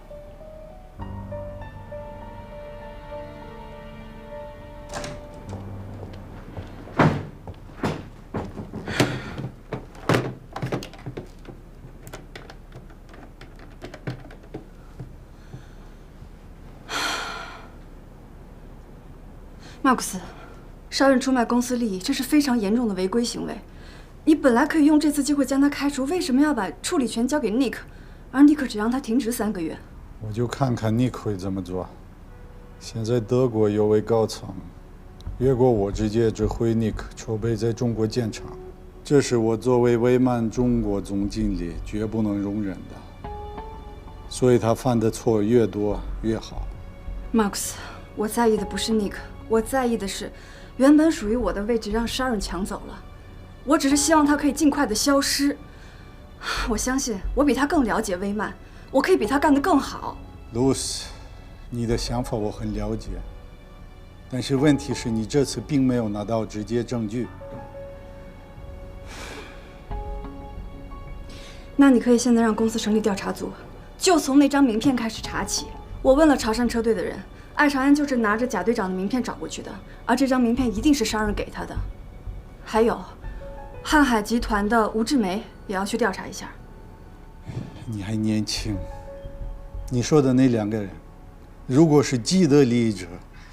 马库斯，杀人出卖公司利益，这是非常严重的违规行为。你本来可以用这次机会将他开除，为什么要把处理权交给 Nick， 而 Nick 只让他停职3个月？我就看看 Nick 会怎么做。现在德国有位高层越过我直接指挥 Nick 筹备在中国建厂，这是我作为威曼中国总经理绝不能容忍的。所以他犯的错越多越好。马克思，我在意的不是 Nick， 我在意的是原本属于我的位置让Sharon抢走了。我只是希望他可以尽快的消失。我相信我比他更了解威曼，我可以比他干得更好。Lucy， 你的想法我很了解，但是问题是你这次并没有拿到直接证据。那你可以现在让公司成立调查组，就从那张名片开始查起。我问了潮汕车队的人，艾长安就是拿着贾队长的名片找过去的，而这张名片一定是商人给他的。还有，瀚海集团的吴志梅也要去调查一下。你还年轻，你说的那2个人，如果是既得利益者，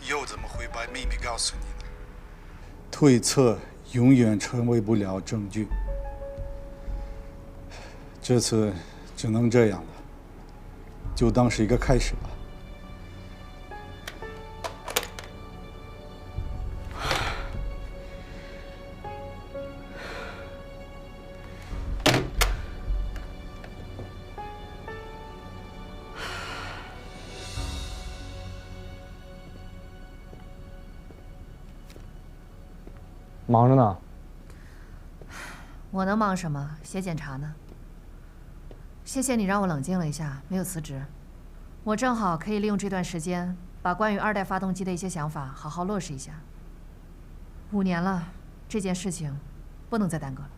又怎么会把秘密告诉你呢？推测永远成为不了证据。这次只能这样了，就当是一个开始吧。忙着呢。我能忙什么？写检查呢。谢谢你让我冷静了一下，没有辞职。我正好可以利用这段时间，把关于2代发动机的一些想法好好落实一下。5年了，这件事情不能再耽搁了。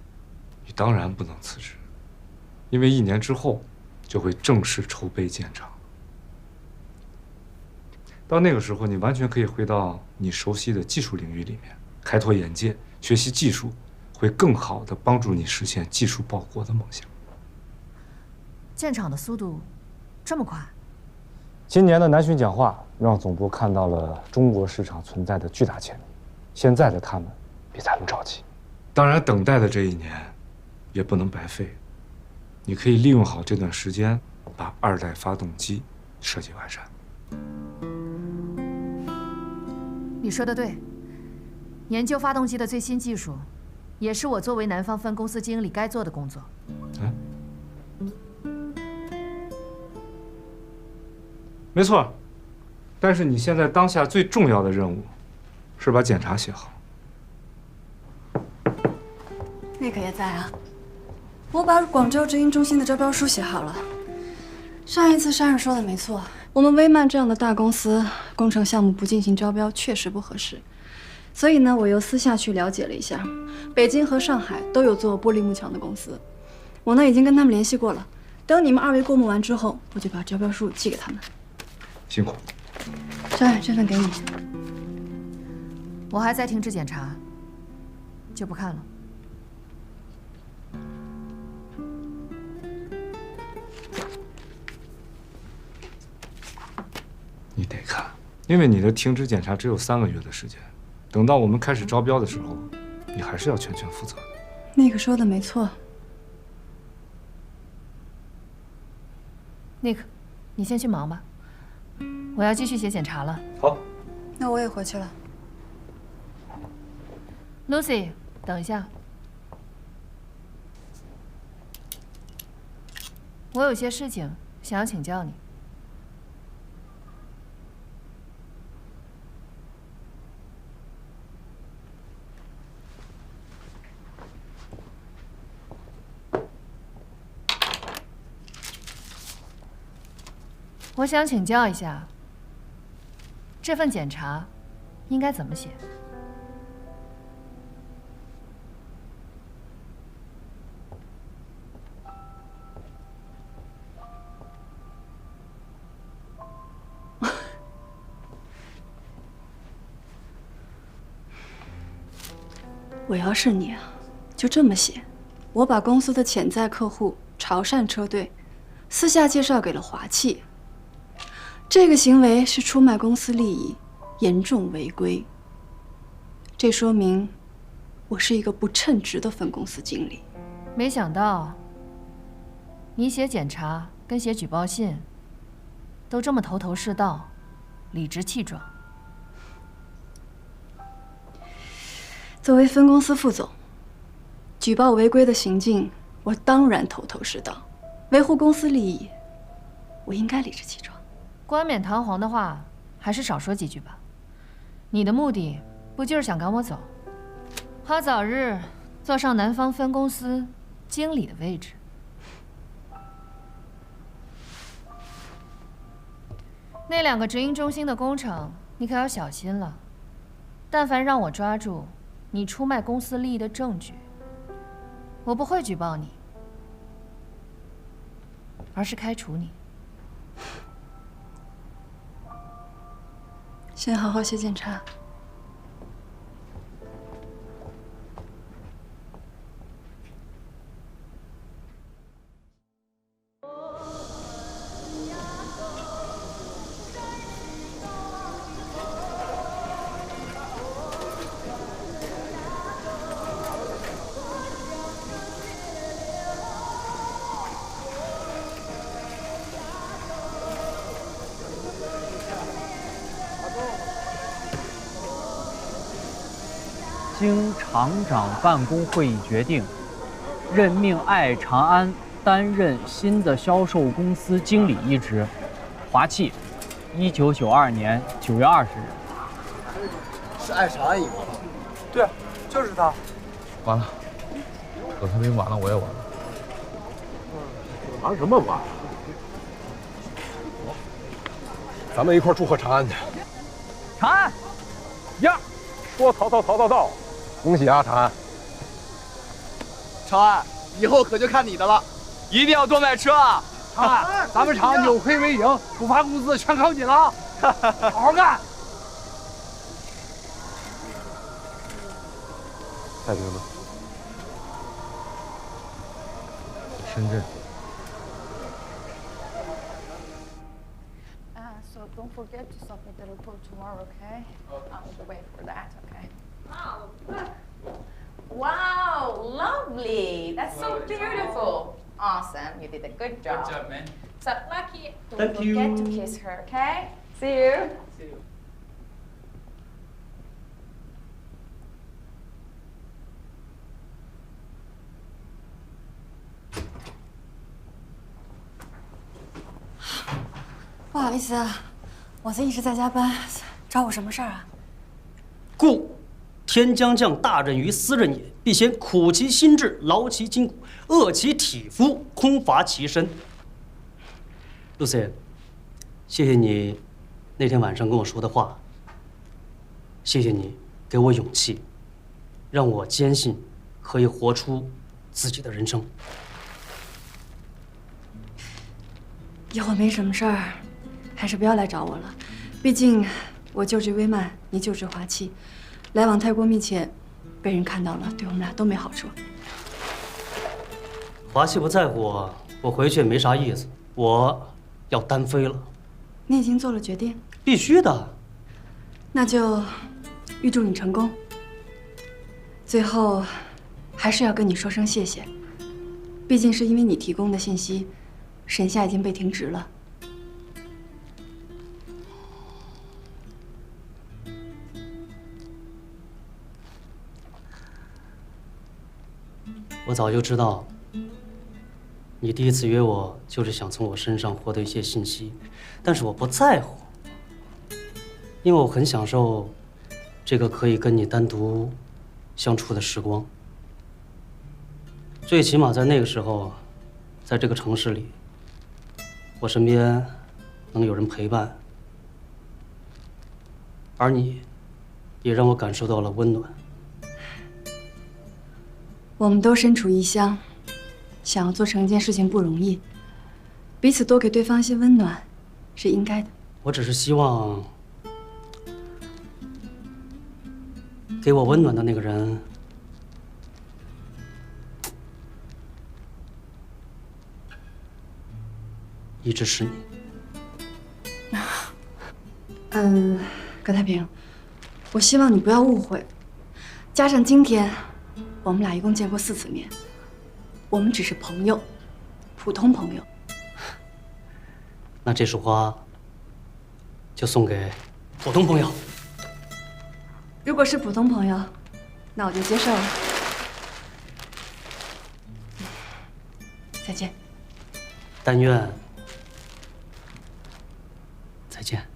你当然不能辞职，因为1年之后就会正式筹备建厂。到那个时候，你完全可以回到你熟悉的技术领域里面，开拓眼界，学习技术，会更好地帮助你实现技术报国的梦想。建厂的速度这么快？今年的南巡讲话让总部看到了中国市场存在的巨大潜力，现在的他们比咱们着急。当然，等待的这1年也不能白费，你可以利用好这段时间，把2代发动机设计完善。你说的对，研究发动机的最新技术，也是我作为南方分公司经理该做的工作。没错，但是你现在当下最重要的任务，是把检查写好。那个也在啊，我把广州直营中心的招标书写好了。上一次Sharon说的没错，我们威曼这样的大公司，工程项目不进行招标确实不合适。所以呢，我又私下去了解了一下，北京和上海都有做玻璃幕墙的公司，我呢已经跟他们联系过了。等你们2位过目完之后，我就把招标书寄给他们。辛苦。Sharon，这份给你。我还在停止检查，就不看了。你得看，因为你的停止检查只有3个月的时间，等到我们开始招标的时候，你还是要全权负责的。那个说的没错。Nick，你先去忙吧，我要继续写检查了。好，那我也回去了。Lucy， 等一下，我有些事情想要请教你。我想请教一下，这份检查应该怎么写？我要是你啊，就这么写：我把公司的潜在客户潮汕车队私下介绍给了华汽，这个行为是出卖公司利益，严重违规。这说明我是一个不称职的分公司经理。没想到你写检查跟写举报信都这么头头是道，理直气壮。作为分公司副总，举报违规的行径，我当然头头是道；维护公司利益，我应该理直气壮。冠冕堂皇的话，还是少说几句吧。你的目的不就是想赶我走，好早日坐上南方分公司经理的位置？那2个直营中心的工程，你可要小心了。但凡让我抓住你出卖公司利益的证据，我不会举报你，而是开除你。先好好写检查。经厂长办公会议决定，任命艾长安担任新的销售公司经理一职，华汽，1992年9月20日。是艾长安以后？对啊，就是他。完了，葛太平完了，我也完了。完什么完？咱们一块儿祝贺长安去。长安，呀，说逃到，恭喜啊，长安！长安，以后可就看你的了，一定要多卖车啊！长安，咱们厂扭亏为盈，不发工资全靠你了啊！好好干。太平呢？深圳。So don't forget to submit the report tomorrow, okay? I'll wait for that, okay? Wow, lovely. That's so beautiful. Awesome. You did a good job. Good job, man. So, Lucky, don't Thank forget you. to kiss her, okay? See you. See you. "不好意思啊，我一直在加班，找我什么事儿啊？故天将降大任于斯人也，必先苦其心志，劳其筋骨，饿其体肤，空乏其身。Lucy， 谢谢你那天晚上跟我说的话，谢谢你给我勇气，让我坚信可以活出自己的人生。以后没什么事儿，还是不要来找我了。毕竟我就职微慢，你就职华气，来往太过密切，被人看到了，对我们俩都没好处。华气不在乎我回去也没啥意思，我要单飞了。你已经做了决定？必须的。那就预祝你成功。最后，还是要跟你说声谢谢，毕竟是因为你提供的信息，沈夏已经被停职了。我早就知道，你第一次约我就是想从我身上获得一些信息，但是我不在乎，因为我很享受这个可以跟你单独相处的时光。最起码在那个时候，在这个城市里，我身边能有人陪伴，而你也让我感受到了温暖。我们都身处异乡，想要做成一件事情不容易，彼此多给对方一些温暖，是应该的。我只是希望，给我温暖的那个人，一直是你。葛太平，我希望你不要误会，加上今天，我们俩一共见过4次面，我们只是朋友，普通朋友。那这束花就送给普通朋友。如果是普通朋友，那我就接受了。再见。但愿再见。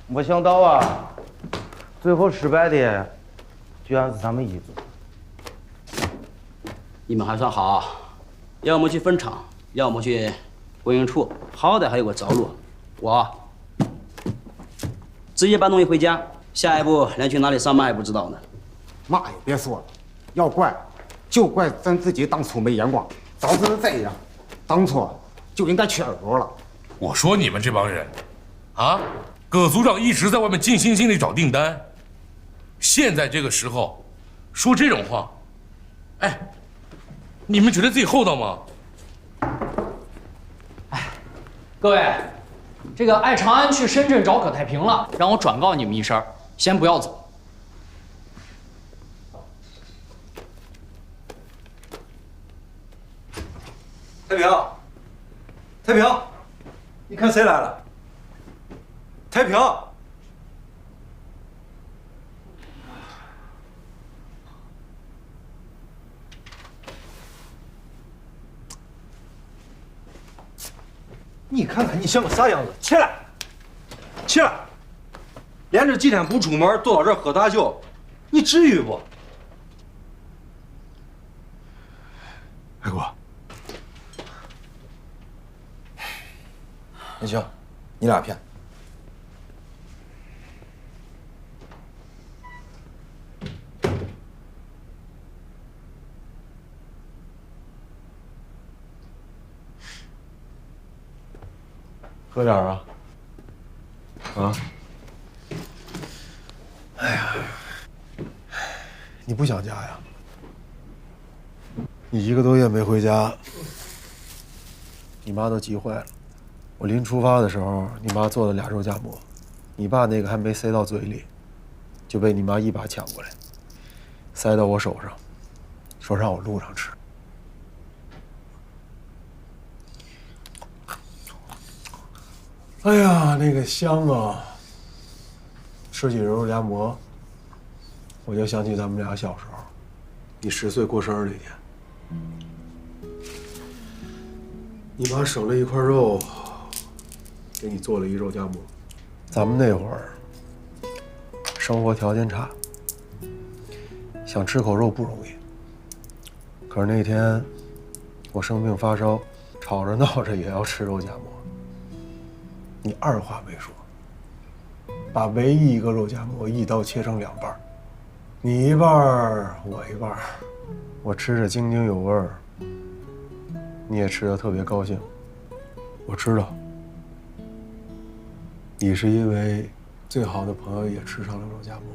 没想到啊，最后失败的居然是咱们一组。你们还算好，要么去分厂，要么去供应处，好歹还有个着落。我直接搬东西回家，下一步连去哪里上班还不知道呢。嘛也别说了，要怪就怪咱自己当初没眼光。早知道这样，当初就应该缺耳朵了。我说你们这帮人，啊！葛组长一直在外面尽心尽力找订单，现在这个时候说这种话，哎，你们觉得自己厚道吗？各位，这个艾长安去深圳找葛太平了，让我转告你们一声，先不要走。太平，太平，你看谁来了？太平，你看看你像个啥样子？起来，起来！连着几天不出门，坐到这儿喝大酒，你至于不？海哥，那行，你俩骗。喝点啊！啊！哎呀，你不想家呀？你1个多月没回家，你妈都急坏了。我临出发的时候，你妈做了2肉夹馍，你爸那个还没塞到嘴里，就被你妈一把抢过来，塞到我手上，说让我路上吃。哎呀，那个香啊！吃起肉夹馍，我就想起咱们俩小时候，你10岁过生日那天，你妈省了一块肉，给你做了1肉夹馍。咱们那会儿生活条件差，想吃口肉不容易。可是那天我生病发烧，吵着闹着也要吃肉夹馍。你2话没说，把唯一一个肉夹馍一刀切成2半，你一半我一半，我吃着津津有味儿，你也吃得特别高兴。我知道，你是因为最好的朋友也吃上了肉夹馍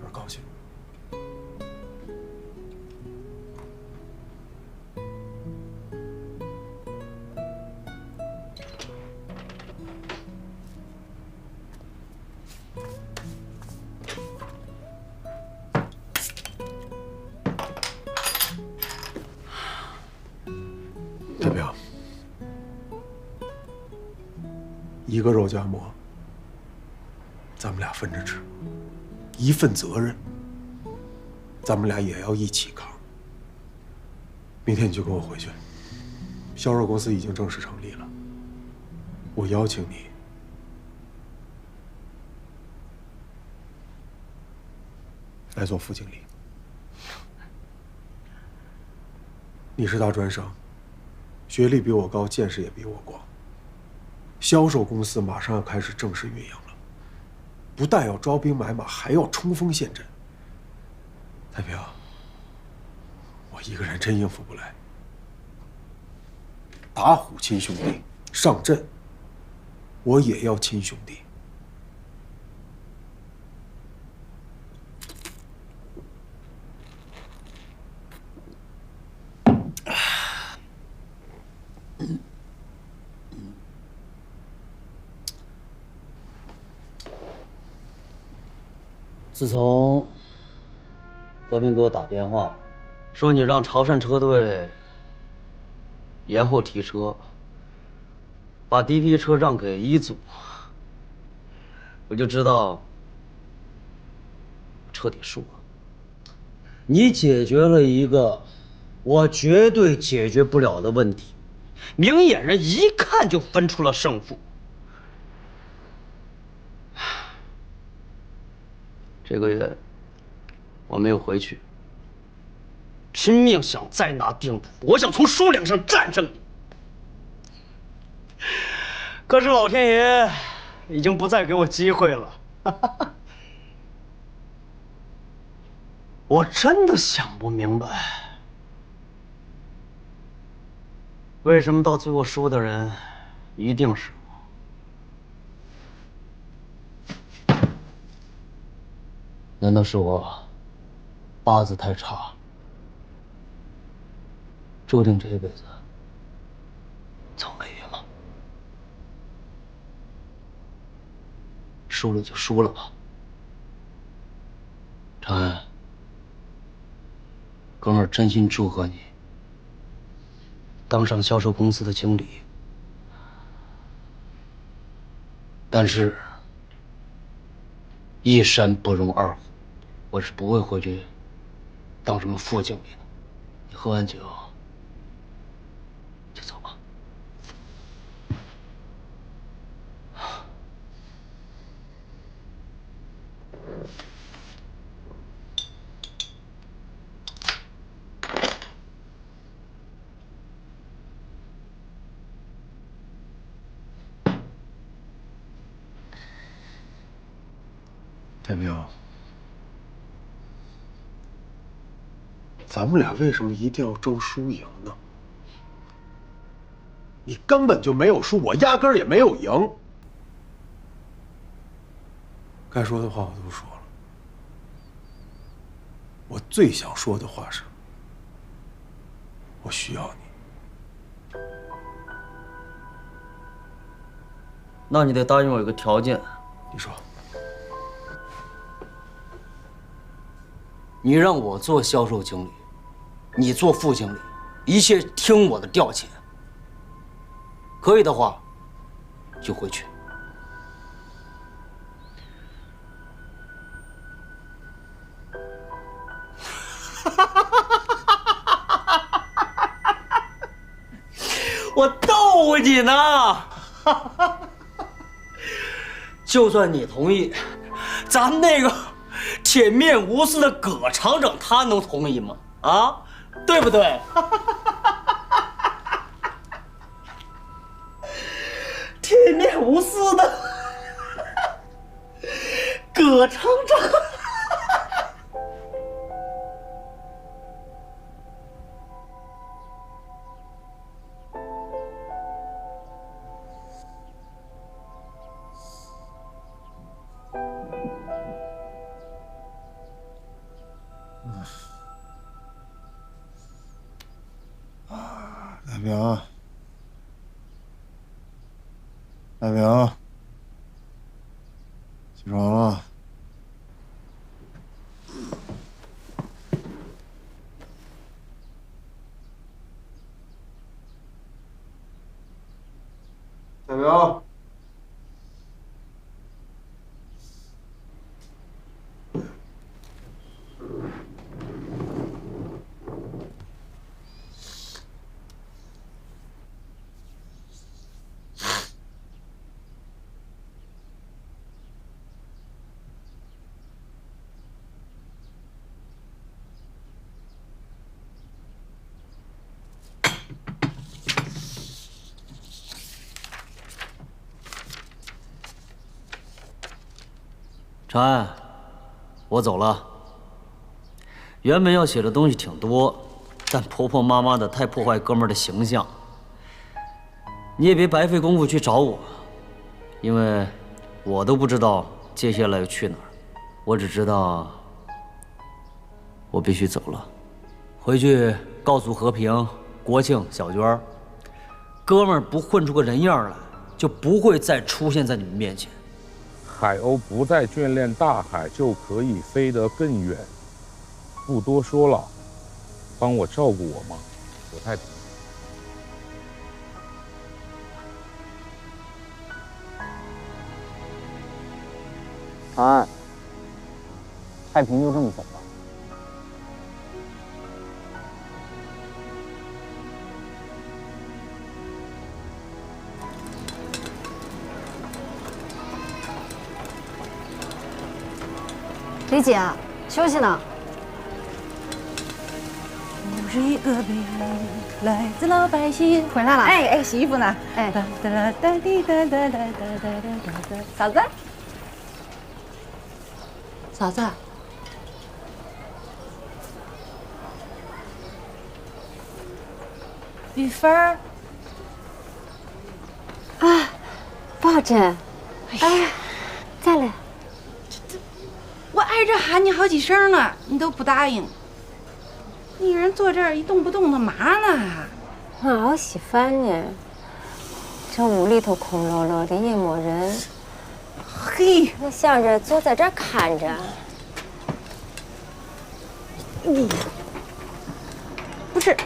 而高兴。太平，1个肉夹馍，咱们俩分着吃，1份责任，咱们俩也要一起扛。明天你就跟我回去，销售公司已经正式成立了，我邀请你来做副经理。你是大专生，学历比我高，见识也比我广。销售公司马上要开始正式运营了，不但要招兵买马，还要冲锋陷阵。太平，我一个人真应付不来。打虎亲兄弟，上阵我也要亲兄弟。自从德明给我打电话，说你让潮汕车队延后提车，把第一批车让给一组，我就知道彻底输了。你解决了一个我绝对解决不了的问题，明眼人一看就分出了胜负。这个月我没有回去，拼命想再拿定补，我想从数量上战胜你。可是老天爷已经不再给我机会了。我真的想不明白，为什么到最后输的人一定是我。难道是我八字太差，注定这一辈子走霉运吗？输了就输了吧。长安，哥们儿真心祝贺你当上销售公司的经理，但是一山不容二虎，我是不会回去当什么副经理的。你喝完酒就走吧。太平，咱们俩为什么一定要争输赢呢？你根本就没有输，我压根儿也没有赢。该说的话我都说了，我最想说的话是，我需要你。那你得答应我一个条件。你说。你让我做销售经理，你做副经理，一切听我的调遣。可以的话，就回去。我逗你呢。就算你同意，咱那个铁面无私的葛厂长，他能同意吗？啊，对不对？铁面无私的葛厂长。大平，大平，起床了。大平。长安，我走了。原本要写的东西挺多，但婆婆妈妈的太破坏哥们儿的形象。你也别白费功夫去找我，因为我都不知道接下来要去哪儿。我只知道，我必须走了。回去告诉和平、国庆、小娟，哥们儿不混出个人样来，就不会再出现在你们面前。海鸥不再眷恋大海，就可以飞得更远。不多说了，帮我照顾我吗，左太平？长安，太平就这么走了。李姐，休息呢。我是一个北来自老百姓。回来了。哎，洗衣服呢。哎，嫂子，嫂子，玉芬儿。啊，抱枕。哎，再来。我挨着喊你好几声了，你都不答应。一人坐这儿一动不动的，嘛呢？我稀饭呢。这屋里头空落落的，也没人。嘿，我想着坐在这儿看着。不是，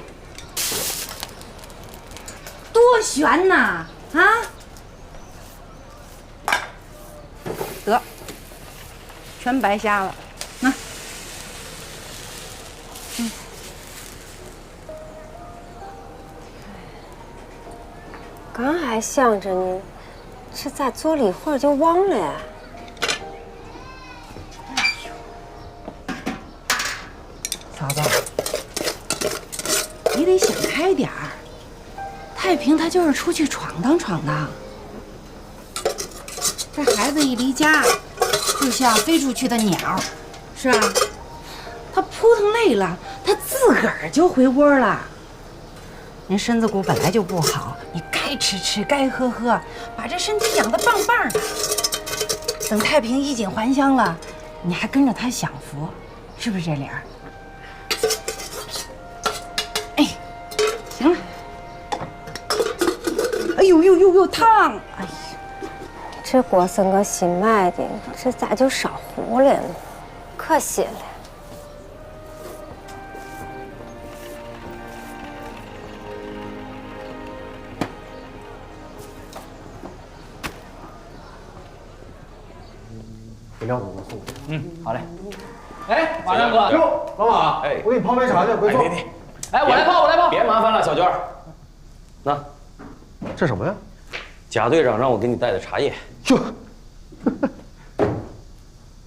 多悬呐！啊，得，全白瞎了。那，刚还想着呢，这咋坐了一会儿就忘了呀？嫂子，你得想开点儿。太平他就是出去闯荡闯荡，这孩子一离家，就像飞出去的鸟，是吧？他扑腾累了，他自个儿就回窝了。人身子骨本来就不好，你该吃吃，该喝喝，把这身体养得棒棒的。等太平衣锦还乡了，你还跟着他享福，是不是这理儿？哎，行了。哎呦呦呦呦，烫！哎呀，这锅是我新买的，这咋就烧糊了呢？可惜了。饮料怎么送？好嘞。哎，马亮哥，哟，老马，哎，我给你泡杯茶去，快坐。哎，我来泡，我来泡。别麻烦了，小娟儿。那，这什么呀？贾队长让我给你带的茶叶。哟，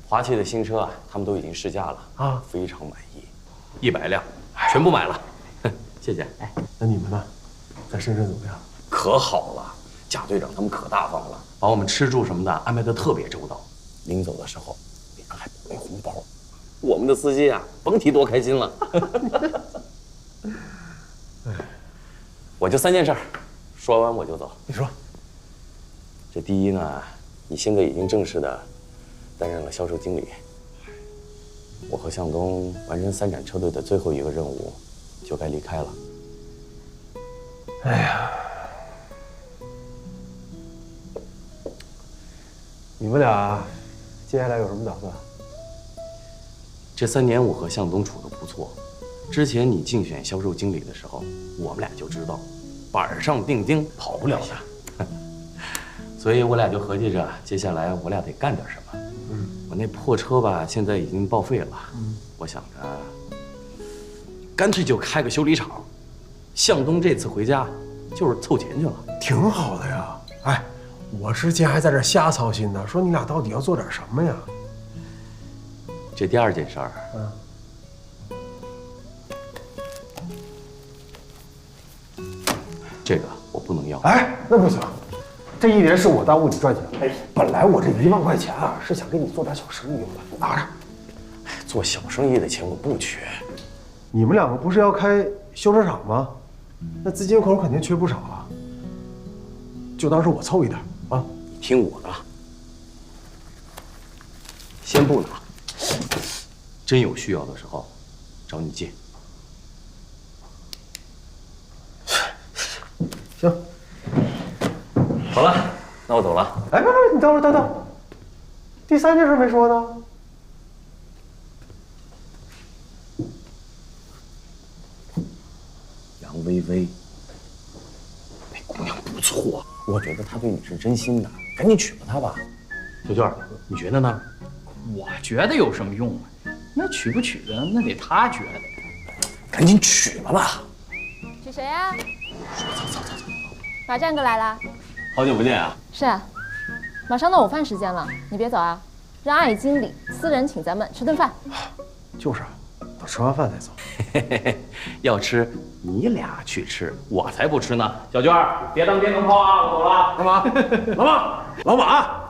华汽的新车啊，他们都已经试驾了啊，非常满意，100辆，全部买了。谢谢。哎，那你们呢？在深圳怎么样？可好了，贾队长他们可大方了，把我们吃住什么的安排得特别周到。临走的时候，脸上还补了一红包。我们的司机啊，甭提多开心了。我就3件事，说完我就走。你说。这第一呢，你现在已经正式的担任了销售经理。我和向东完成3展车队的最后一个任务，就该离开了。哎呀，你们俩接下来有什么打算？这3年我和向东处得不错。之前你竞选销售经理的时候，我们俩就知道，板上钉钉跑不了的。所以我俩就合计着，接下来我俩得干点什么。我那破车吧，现在已经报废了。我想着，干脆就开个修理厂。向东这次回家，就是凑钱去了。挺好的呀。哎，我之前还在这瞎操心呢，说你俩到底要做点什么呀？这第2件事儿，这个我不能要。哎，那不行，这一年是我耽误你赚钱。哎，本来我这1万块钱啊，是想给你做点小生意用的，拿着。做小生意的钱我不缺。你们两个不是要开修车厂吗？那资金口肯定缺不少啊。就当是我凑一点啊。你听我的，先不拿，真有需要的时候找你借。行。好了，那我走了。哎，不，你等会儿，等。第3件事没说呢。杨薇薇，那姑娘不错，我觉得她对你是真心的，赶紧娶了她吧。小娟，你觉得呢？我觉得有什么用啊？那娶不娶的，那得他觉得。赶紧娶了吧。娶谁啊？走。马战哥来了。好久不见啊。是啊，马上到午饭时间了，你别走啊，让阿姨经理私人请咱们吃顿饭。就是啊，等吃完饭再走。要吃你俩去吃，我才不吃呢。小娟，别当电灯泡啊！我走了。干嘛？老马，老马。